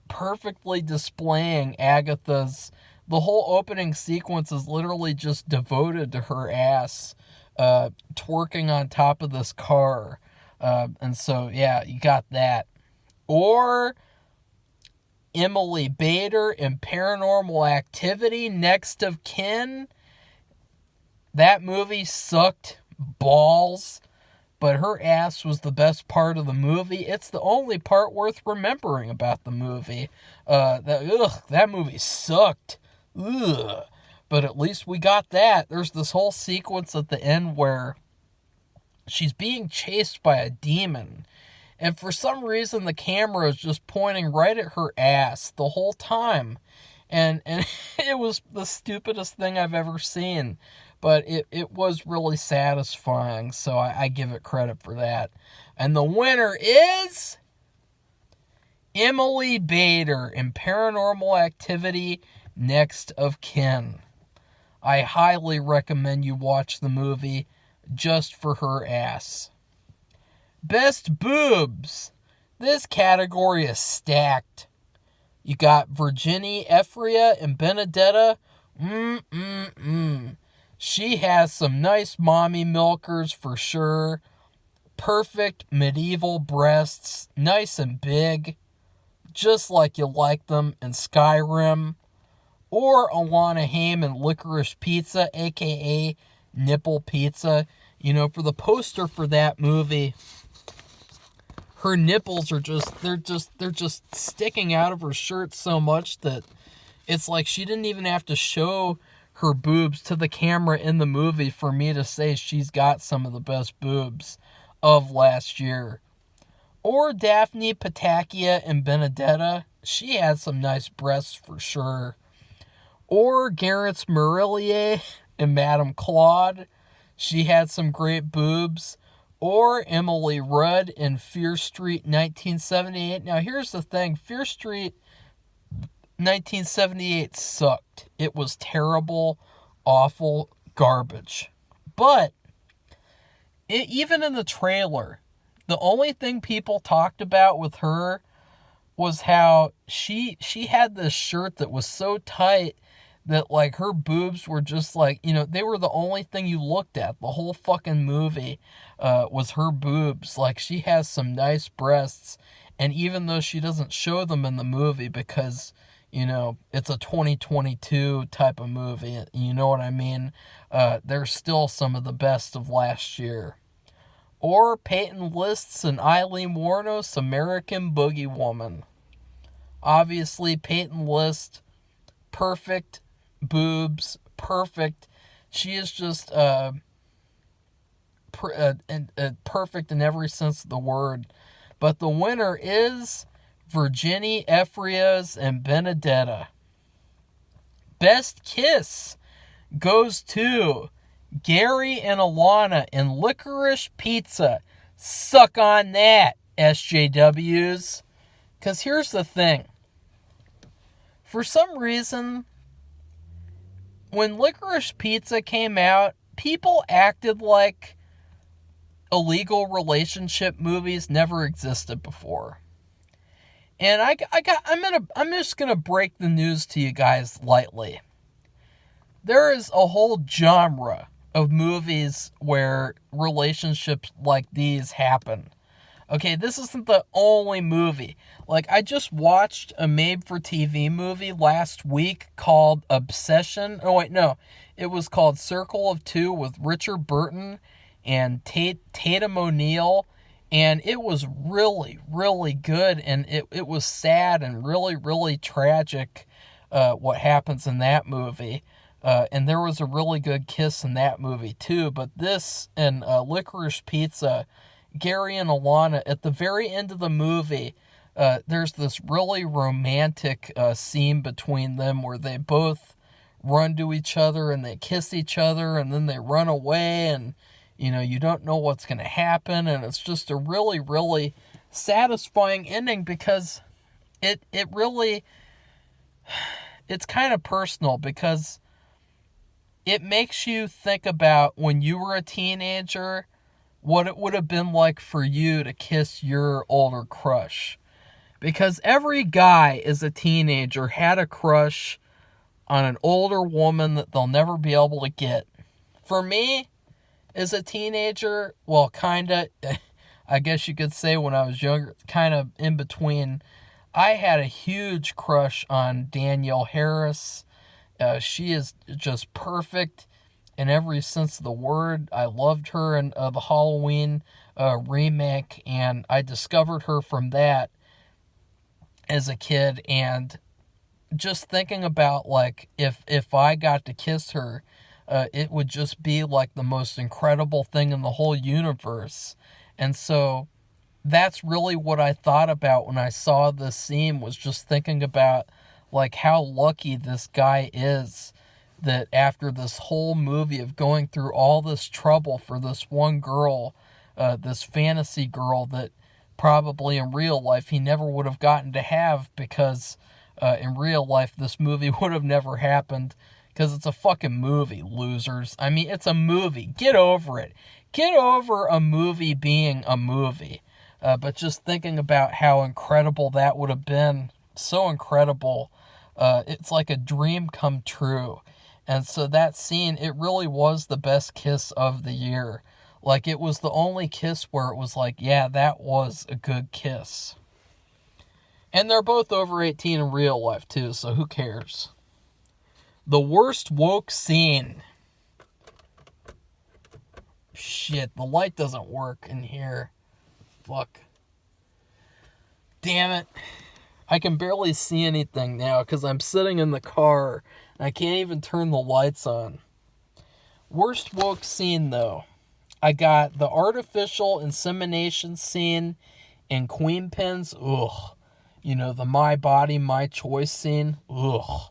perfectly displaying Agatha's. The whole opening sequence is literally just devoted to her ass twerking on top of this car. And so, yeah, you got that. Or Emily Bader in Paranormal Activity, Next of Kin. That movie sucked balls, but her ass was the best part of the movie. It's the only part worth remembering about the movie. That movie sucked. Ugh. But at least we got that. There's this whole sequence at the end where she's being chased by a demon, and for some reason the camera is just pointing right at her ass the whole time. And it was the stupidest thing I've ever seen. But it was really satisfying, so I give it credit for that. And the winner is Emily Bader in Paranormal Activity, Next of Kin. I highly recommend you watch the movie just for her ass. Best Boobs. This category is stacked. You got Virginie Efria and Benedetta. She has some nice mommy milkers for sure. Perfect medieval breasts, nice and big, just like you like them in Skyrim. Or Alana Haim in Licorice Pizza, aka Nipple Pizza. You know, for the poster for that movie, her nipples are they're just sticking out of her shirt so much that it's like she didn't even have to show her boobs to the camera in the movie for me to say she's got some of the best boobs of last year. Or Daphne Patakia in Benedetta. She had some nice breasts for sure. Or Garrett's Marillier in Madame Claude. She had some great boobs. Or Emily Rudd in Fear Street 1978. Now here's the thing. Fear Street 1978 sucked. It was terrible, awful garbage. But even in the trailer, the only thing people talked about with her was how she had this shirt that was so tight that, like, her boobs were just like, you know, they were the only thing you looked at. The whole fucking movie was her boobs. Like, she has some nice breasts, and even though she doesn't show them in the movie because, you know, it's a 2022 type of movie, you know what I mean? They're still some of the best of last year. Or Peyton List's and Eileen Wuornos' American Boogie Woman. Obviously, Peyton List, perfect boobs, perfect. She is just perfect in every sense of the word. But the winner is Virginie Efrias and Benedetta. Best kiss goes to Gary and Alana in Licorice Pizza. Suck on that, SJWs. Because here's the thing. For some reason, when Licorice Pizza came out, people acted like illegal relationship movies never existed before. And I'm just gonna break the news to you guys lightly. There is a whole genre of movies where relationships like these happen. Okay, this isn't the only movie. Like, I just watched a made-for-TV movie last week called Obsession. Oh, wait, no. It was called Circle of Two with Richard Burton and Tatum O'Neal. And it was really, really good. And it was sad and really, really tragic what happens in that movie. And there was a really good kiss in that movie, too. But this and Licorice Pizza, Gary and Alana, at the very end of the movie, there's this really romantic scene between them where they both run to each other and they kiss each other and then they run away and, you know, you don't know what's going to happen. And it's just a really, really satisfying ending because it really, it's kind of personal because it makes you think about when you were a teenager, what it would have been like for you to kiss your older crush. Because every guy as a teenager had a crush on an older woman that they'll never be able to get. For me, as a teenager, well, kinda, I guess you could say when I was younger, kind of in between, I had a huge crush on Danielle Harris. She is just perfect in every sense of the word. I loved her in the Halloween remake, and I discovered her from that as a kid. And just thinking about, like, if I got to kiss her, it would just be like the most incredible thing in the whole universe. And so that's really what I thought about when I saw this scene, was just thinking about, like, how lucky this guy is that after this whole movie of going through all this trouble for this one girl, this fantasy girl that probably in real life he never would have gotten to have, because in real life this movie would have never happened, because it's a fucking movie, losers. I mean, it's a movie. Get over it. Get over a movie being a movie. But just thinking about how incredible that would have been, so incredible. It's like a dream come true. And so that scene, it really was the best kiss of the year. Like, it was the only kiss where it was like, yeah, that was a good kiss. And they're both over 18 in real life, too, so who cares? The worst woke scene. Shit, the light doesn't work in here. Fuck. Damn it. I can barely see anything now because I'm sitting in the car and I can't even turn the lights on. Worst woke scene, though. I got the artificial insemination scene in Queen Pins. Ugh. You know, the My Body, My Choice scene. Ugh.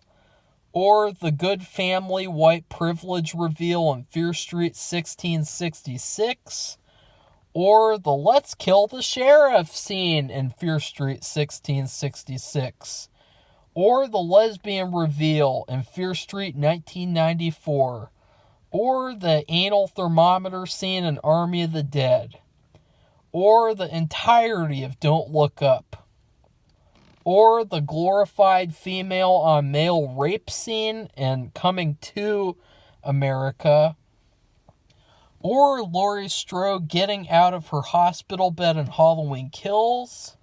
Or the Good Family White Privilege reveal on Fear Street 1666. Or the Let's Kill the Sheriff scene in Fear Street 1666. Or the lesbian reveal in Fear Street 1994. Or the anal thermometer scene in Army of the Dead. Or the entirety of Don't Look Up. Or the glorified female on male rape scene in Coming to America. Or Laurie Strode getting out of her hospital bed in Halloween Kills.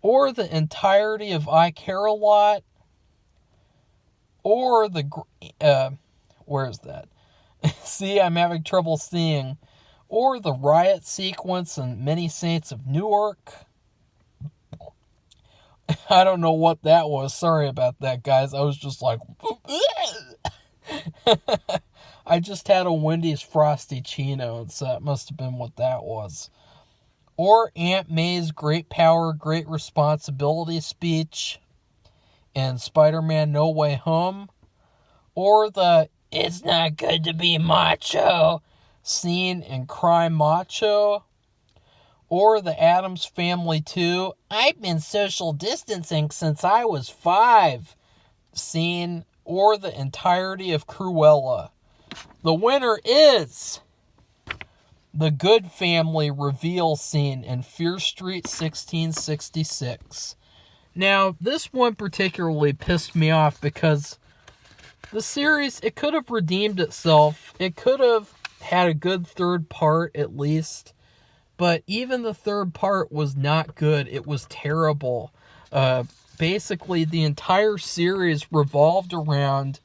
Or the entirety of I Care a Lot. Or the... where is that? See, I'm having trouble seeing. Or the riot sequence in Many Saints of Newark. I don't know what that was. Sorry about that, guys. I was just like... I just had a Wendy's Frosty Chino, so that must have been what that was. Or Aunt May's great power, great responsibility speech in Spider-Man No Way Home. Or the "it's not good to be macho" scene in Cry Macho. Or the Addams Family 2, "I've been social distancing since I was 5" scene. Or the entirety of Cruella. The winner is the Good Family reveal scene in Fear Street 1666. Now, this one particularly pissed me off because the series, it could have redeemed itself. It could have had a good third part at least. But even the third part was not good. It was terrible. Basically, the entire series revolved around...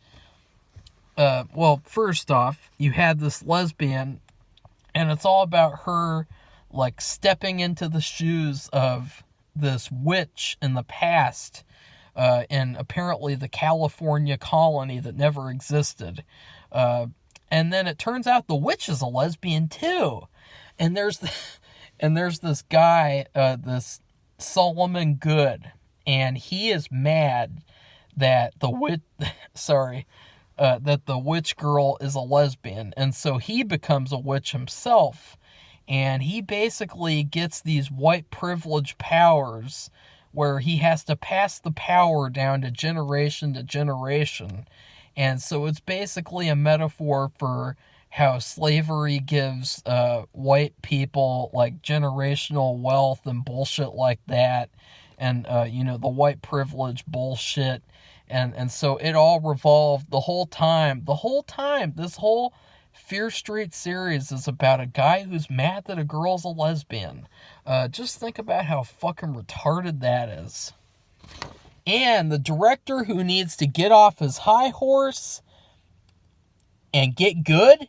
well, first off, you had this lesbian, and it's all about her, like, stepping into the shoes of this witch in the past, in apparently the California colony that never existed. And then it turns out the witch is a lesbian too. And there's this guy, this Solomon Good, and he is mad that the witch, that the witch girl is a lesbian, and so he becomes a witch himself, and he basically gets these white privilege powers where he has to pass the power down to generation, and so it's basically a metaphor for how slavery gives white people like generational wealth and bullshit like that, and the white privilege bullshit. And so it all revolved the whole time. This whole Fear Street series is about a guy who's mad that a girl's a lesbian. Just think about how fucking retarded that is. And the director who needs to get off his high horse and get good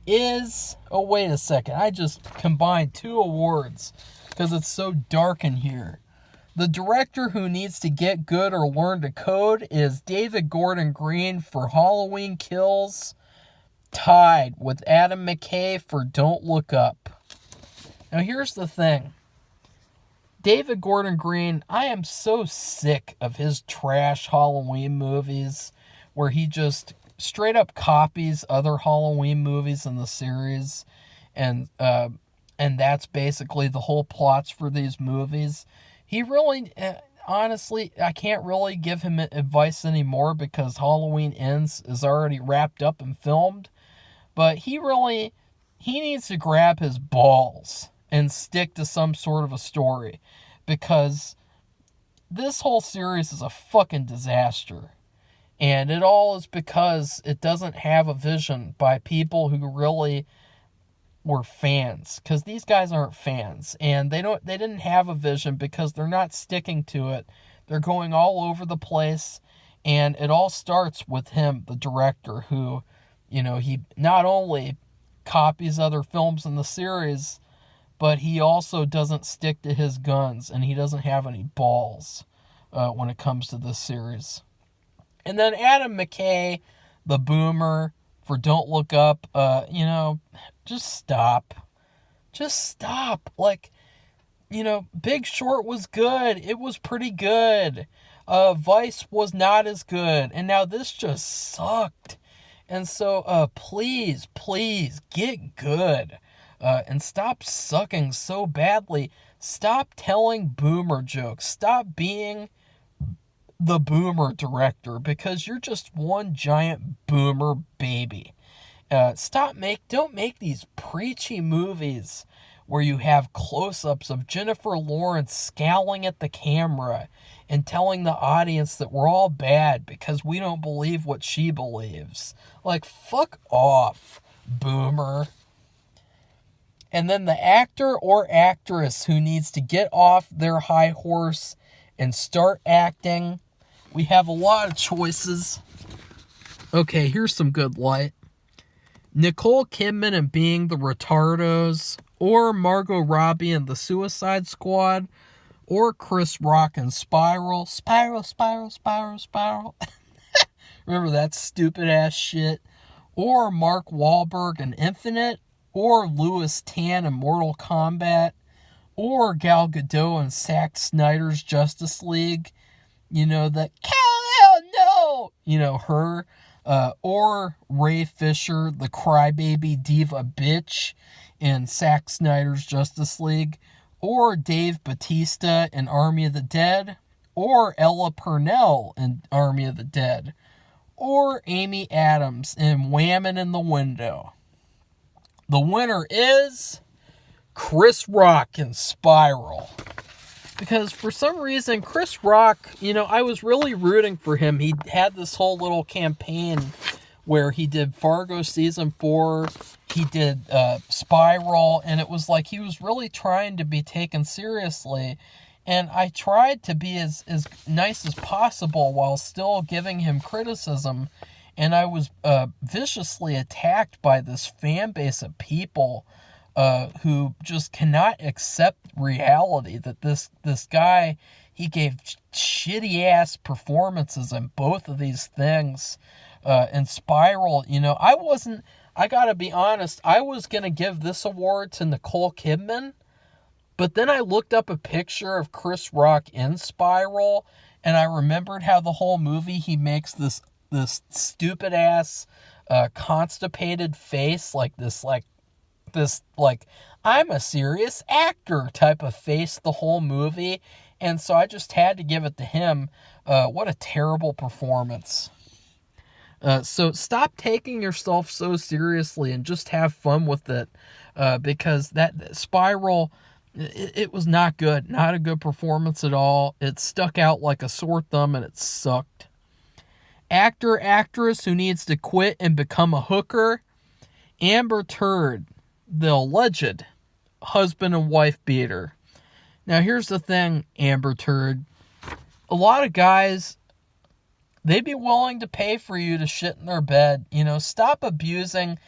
is... Oh, wait a second. I just combined 2 awards because it's so dark in here. The director who needs to get good or learn to code is David Gordon Green for Halloween Kills, tied with Adam McKay for Don't Look Up. Now here's the thing. David Gordon Green, I am so sick of his trash Halloween movies where he just straight up copies other Halloween movies in the series, and that's basically the whole plots for these movies. He really, honestly, I can't really give him advice anymore because Halloween Ends is already wrapped up and filmed. But he needs to grab his balls and stick to some sort of a story, because this whole series is a fucking disaster. And it all is because it doesn't have a vision by people who really were fans, because these guys aren't fans, and they didn't have a vision because they're not sticking to it. They're going all over the place, and it all starts with him, the director, who, he not only copies other films in the series, but he also doesn't stick to his guns, and he doesn't have any balls when it comes to this series. And then Adam McKay, the boomer, for Don't Look Up, just stop. Just stop. Like, Big Short was good. It was pretty good. Vice was not as good. And now this just sucked. And so, please get good. And stop sucking so badly. Stop telling boomer jokes. Stop being the boomer director, because you're just one giant boomer baby. Don't make these preachy movies where you have close-ups of Jennifer Lawrence scowling at the camera and telling the audience that we're all bad because we don't believe what she believes. Like, fuck off, boomer. And then the actor or actress who needs to get off their high horse and start acting. We have a lot of choices. Okay, here's some good light. Nicole Kidman in Being the Retardos, or Margot Robbie in The Suicide Squad, or Chris Rock in Spiral. Spiral. Remember that stupid ass shit? Or Mark Wahlberg in Infinite, or Louis Tan in Mortal Kombat, or Gal Gadot in Zack Snyder's Justice League. You know, that hell no! You know, her. Or Ray Fisher, the crybaby diva bitch in Zack Snyder's Justice League. Or Dave Bautista in Army of the Dead. Or Ella Purnell in Army of the Dead. Or Amy Adams in Whammon in the Window. The winner is Chris Rock in Spiral. Because for some reason, Chris Rock, you know, I was really rooting for him. He had this whole little campaign where he did Fargo Season 4, he did Spiral, and it was like he was really trying to be taken seriously. And I tried to be as nice as possible while still giving him criticism. And I was viciously attacked by this fan base of people who just cannot accept reality that this guy, he gave shitty-ass performances in both of these things. In Spiral, you know, I gotta be honest, I was gonna give this award to Nicole Kidman. But then I looked up a picture of Chris Rock in Spiral, and I remembered how the whole movie he makes this stupid ass constipated face, like this I'm a serious actor type of face the whole movie, and so I just had to give it to him. What a terrible performance. So stop taking yourself so seriously and just have fun with it, because that Spiral, it was not good. Not a good performance at all. It stuck out like a sore thumb and it sucked. Actor, actress who needs to quit and become a hooker. Amber Turd, the alleged husband and wife beater. Now here's the thing, Amber Turd. A lot of guys, they'd be willing to pay for you to shit in their bed. You know, stop allegedly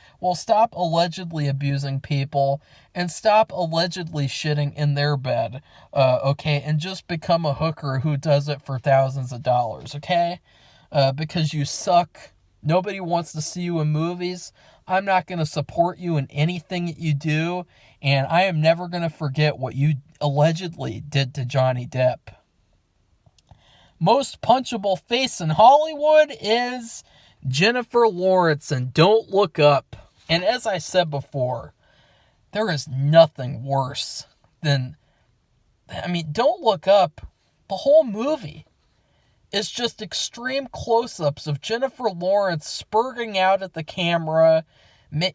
abusing people and stop allegedly shitting in their bed, okay? And just become a hooker who does it for thousands of dollars, okay? Because you suck. Nobody wants to see you in movies. I'm not going to support you in anything that you do, and I am never going to forget what you allegedly did to Johnny Depp. Most punchable face in Hollywood is Jennifer Lawrence in Don't Look Up. And as I said before, there is nothing worse than, Don't Look Up, the whole movie is just extreme close-ups of Jennifer Lawrence spurting out at the camera,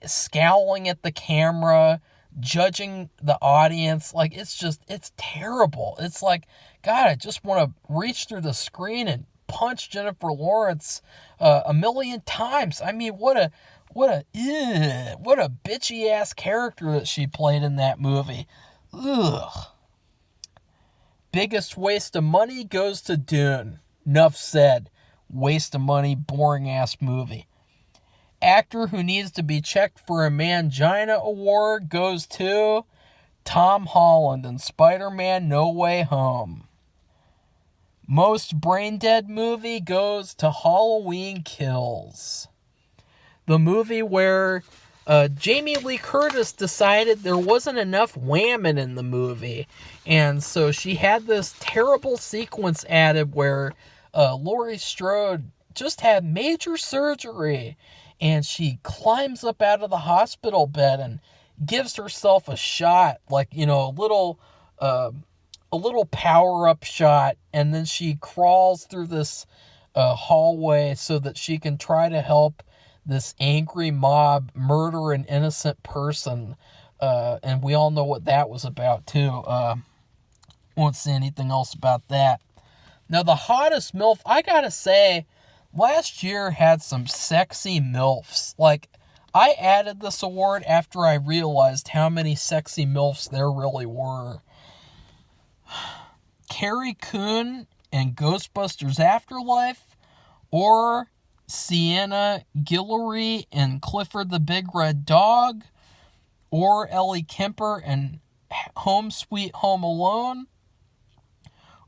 scowling at the camera, judging the audience. Like, it's terrible. It's like, God, I just want to reach through the screen and punch Jennifer Lawrence a million times. I mean, what a bitchy ass character that she played in that movie. Ugh. Biggest waste of money goes to Dune. Enough said. Waste of money, boring ass movie. Actor who needs to be checked for a mangina award goes to Tom Holland in Spider-Man No Way Home. Most brain-dead movie goes to Halloween Kills. The movie where Jamie Lee Curtis decided there wasn't enough whammon in the movie. And so she had this terrible sequence added where Laurie Strode just had major surgery. And she climbs up out of the hospital bed and gives herself a shot, like, you know, a little power-up shot. And then she crawls through this hallway so that she can try to help this angry mob murder an innocent person. And we all know what that was about, too. Won't say anything else about that. Now, the hottest MILF, I gotta say, last year had some sexy MILFs. Like, I added this award after I realized how many sexy MILFs there really were. Carrie Coon in Ghostbusters Afterlife, or Sienna Guillory in Clifford the Big Red Dog, or Ellie Kemper in Home Sweet Home Alone,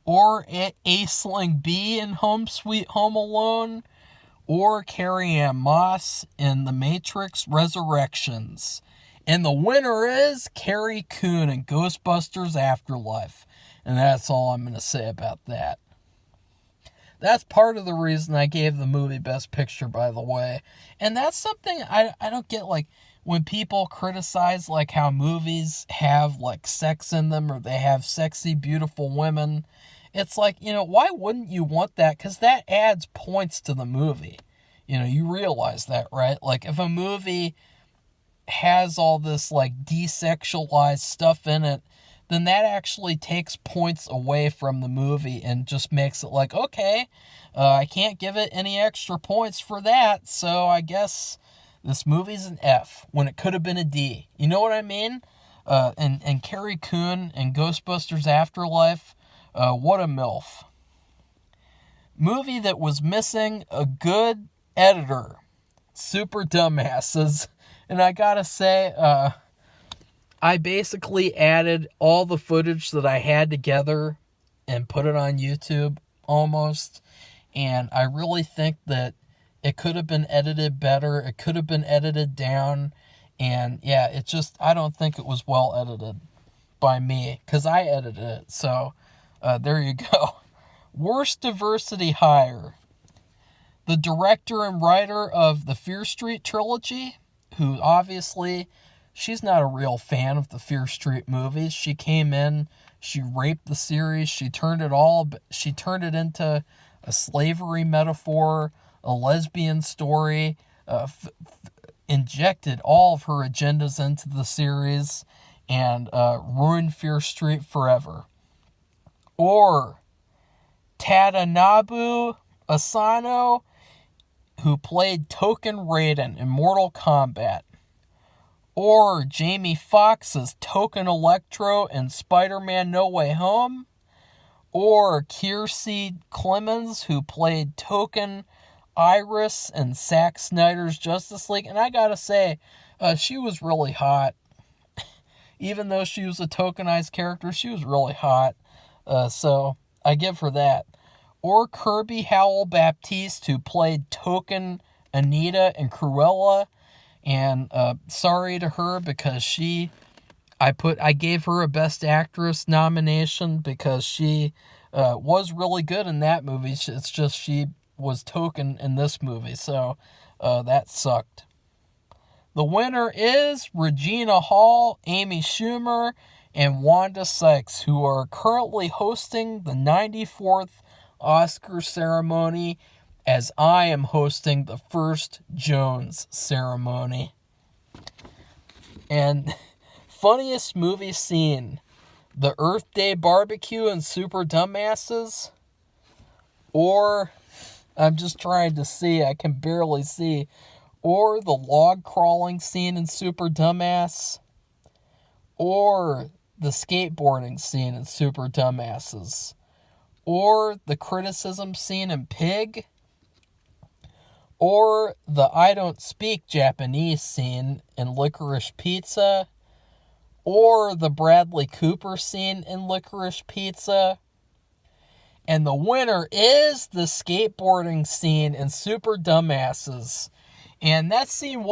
or Aisling B in Home Sweet Home Alone, or Carrie-Anne Moss in The Matrix Resurrections. And the winner is Carrie Coon in Ghostbusters Afterlife. And that's all I'm going to say about that. That's part of the reason I gave the movie Best Picture, by the way. And that's something I don't get, like, when people criticize, like, how movies have, like, sex in them, or they have sexy, beautiful women. It's like, why wouldn't you want that? Because that adds points to the movie. You realize that, right? Like, if a movie has all this, like, desexualized stuff in it, then that actually takes points away from the movie and just makes it like, okay, I can't give it any extra points for that, so I guess this movie's an F when it could have been a D. You know what I mean? And Carrie Coon in Ghostbusters Afterlife, what a MILF. Movie that was missing a good editor. Super dumbasses. And I gotta say, I basically added all the footage that I had together and put it on YouTube almost. And I really think that it could have been edited better. It could have been edited down. And yeah, I don't think it was well edited by me, because I edited it. So there you go. Worst diversity hire. The director and writer of the Fear Street trilogy, who obviously, she's not a real fan of the Fear Street movies. She came in, she raped the series, she turned it into a slavery metaphor, a lesbian story, injected all of her agendas into the series, and ruined Fear Street forever. Or Tadanobu Asano, who played Token Raiden in Mortal Kombat. Or Jamie Foxx as Token Electro in Spider-Man No Way Home. Or Kiersey Clemens, who played Token Iris in Zack Snyder's Justice League. And I gotta say, she was really hot. Even though she was a tokenized character, she was really hot. So I give her that. Or Kirby Howell-Baptiste, who played Token Anita in Cruella. And sorry to her, because I gave her a Best Actress nomination because she was really good in that movie. It's just she was Token in this movie, so that sucked. The winner is Regina Hall, Amy Schumer, and Wanda Sykes, who are currently hosting the 94th Oscar ceremony, as I am hosting the first Jones ceremony. And funniest movie scene, the Earth Day barbecue in Super Dumbasses, or, I'm just trying to see, I can barely see, or the log crawling scene in Super Dumbass, or the skateboarding scene in Super Dumbasses, or the criticism scene in Pig, or the I don't speak Japanese scene in Licorice Pizza, or the Bradley Cooper scene in Licorice Pizza. And the winner is the skateboarding scene in Super Dumbasses. And that scene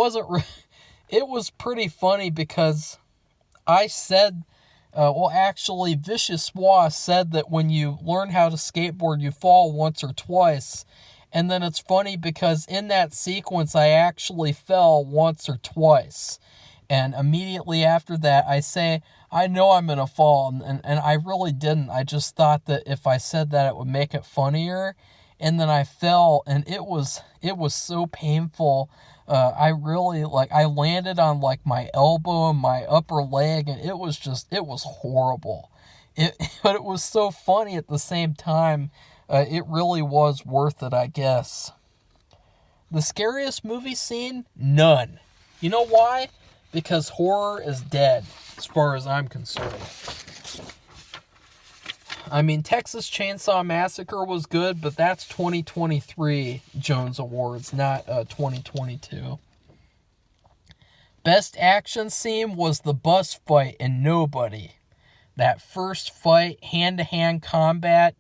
it was pretty funny, because I said, actually, Vicious Wa said that when you learn how to skateboard, you fall once or twice. And then it's funny because in that sequence, I actually fell once or twice. And immediately after that, I say, I know I'm going to fall. And I really didn't. I just thought that if I said that, it would make it funnier. And then I fell, and it was so painful. I landed on, like, my elbow and my upper leg, and it was horrible. But it was so funny at the same time. It really was worth it, I guess. The scariest movie scene? None. You know why? Because horror is dead, as far as I'm concerned. I mean, Texas Chainsaw Massacre was good, but that's 2023 Jones Awards, not 2022. Best action scene was the bus fight in Nobody. that first fight, hand-to-hand combat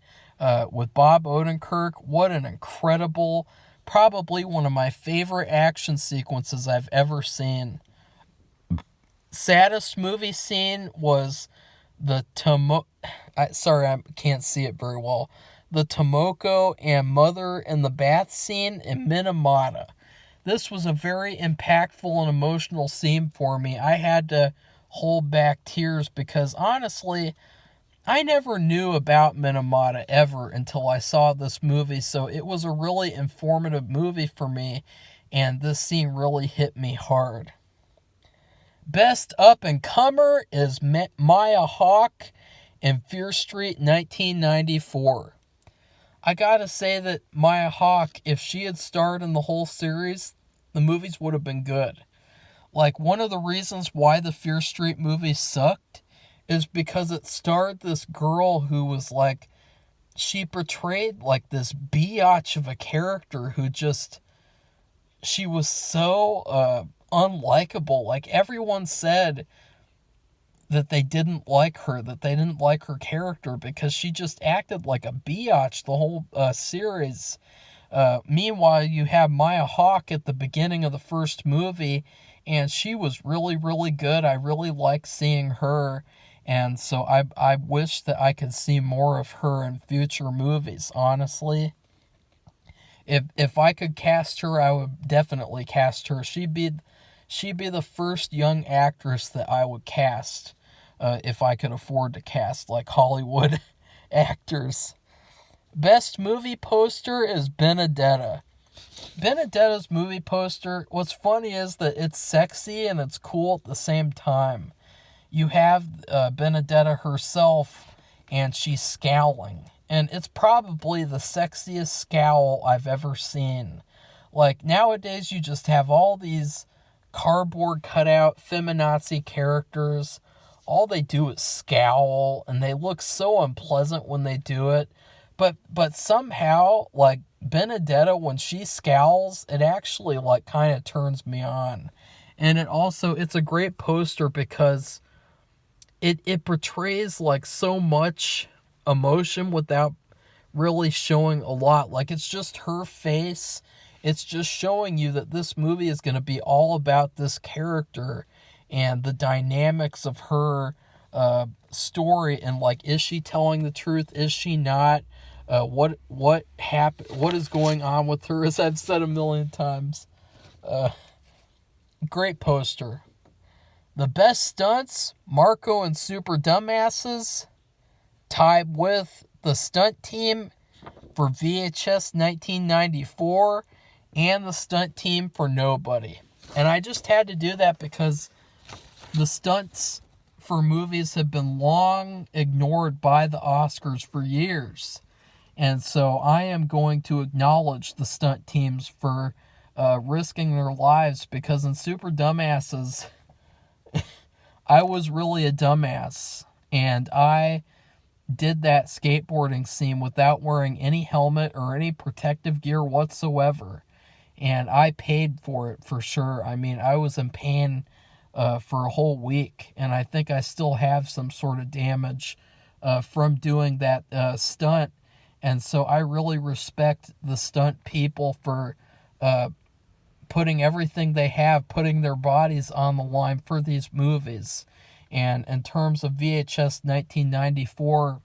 with Bob Odenkirk, what an incredible, probably one of my favorite action sequences I've ever seen. Saddest movie scene was the sorry, I can't see it very well. The Tomoko and Mother in the bath scene in Minamata. This was a very impactful and emotional scene for me. I had to hold back tears because honestly, I never knew about Minamata ever until I saw this movie, so it was a really informative movie for me, and this scene really hit me hard. Best up-and-comer is Maya Hawke in Fear Street 1994. I gotta say that Maya Hawke, if she had starred in the whole series, the movies would have been good. Like, one of the reasons why the Fear Street movies sucked is because it starred this girl who was like, she portrayed like this biatch of a character who just, she was so unlikable. Like, everyone said that they didn't like her, that they didn't like her character because she just acted like a biatch the whole series. Meanwhile, you have Maya Hawke at the beginning of the first movie, and she was really, really good. I really liked seeing her, and so I wish that I could see more of her in future movies, honestly. If I could cast her, I would definitely cast her. She'd be the first young actress that I would cast, if I could afford to cast like Hollywood actors. Best movie poster is Benedetta. Benedetta's movie poster, what's funny is that it's sexy and it's cool at the same time. You have Benedetta herself, and she's scowling. And it's probably the sexiest scowl I've ever seen. Like, nowadays you just have all these cardboard cutout feminazi characters. All they do is scowl, and they look so unpleasant when they do it. But somehow, like, Benedetta, when she scowls, it actually, like, kind of turns me on. And it's a great poster because it portrays, like, so much emotion without really showing a lot. Like, it's just her face. It's just showing you that this movie is going to be all about this character and the dynamics of her story, and, like, is she telling the truth? Is she not? What happened? What is going on with her? As I've said a million times. Great poster. The best stunts, Marco and Super Dumbasses, tied with the stunt team for VHS 1994 and the stunt team for Nobody. And I just had to do that because the stunts for movies have been long ignored by the Oscars for years. And so I am going to acknowledge the stunt teams for risking their lives, because in Super Dumbasses, I was really a dumbass. And I did that skateboarding scene without wearing any helmet or any protective gear whatsoever. And I paid for it for sure. I mean, I was in pain for a whole week. And I think I still have some sort of damage from doing that stunt. And so I really respect the stunt people for putting everything they have, putting their bodies on the line for these movies. And in terms of VHS 1994,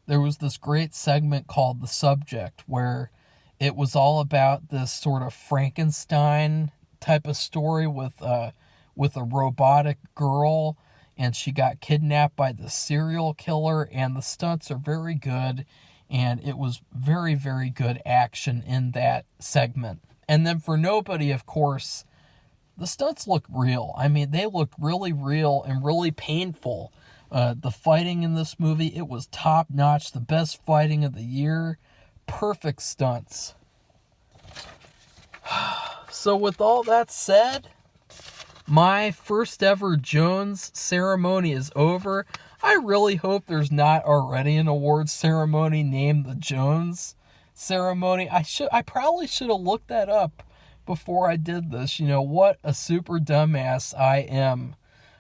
there was this great segment called The Subject, where it was all about this sort of Frankenstein type of story with a robotic girl, and she got kidnapped by the serial killer, and the stunts are very good, and it was very, very good action in that segment. And then for Nobody, of course, the stunts look real. I mean, they looked really real and really painful. The fighting in this movie, it was top-notch, the best fighting of the year. Perfect stunts. So with all that said, my first ever Jones ceremony is over. I really hope there's not already an awards ceremony named the Jones ceremony. I probably should have looked that up before I did this. You know, what a super dumbass I am.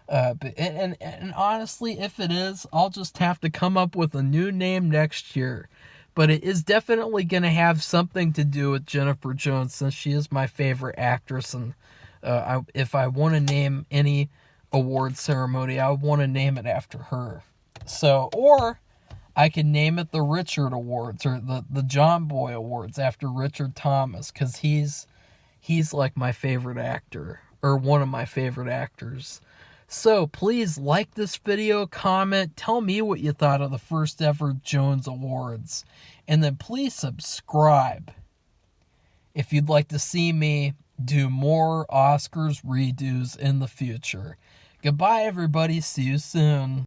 And honestly, if it is, I'll just have to come up with a new name next year. But it is definitely going to have something to do with Jennifer Jones, since she is my favorite actress. And if I want to name any award ceremony, I want to name it after her. So, or I can name it the Richard Awards, or the John Boy Awards, after Richard Thomas, because he's like my favorite actor, or one of my favorite actors. So please like this video, comment, tell me what you thought of the first ever Jones Awards, and then please subscribe if you'd like to see me do more Oscars redos in the future. Goodbye, everybody. See you soon.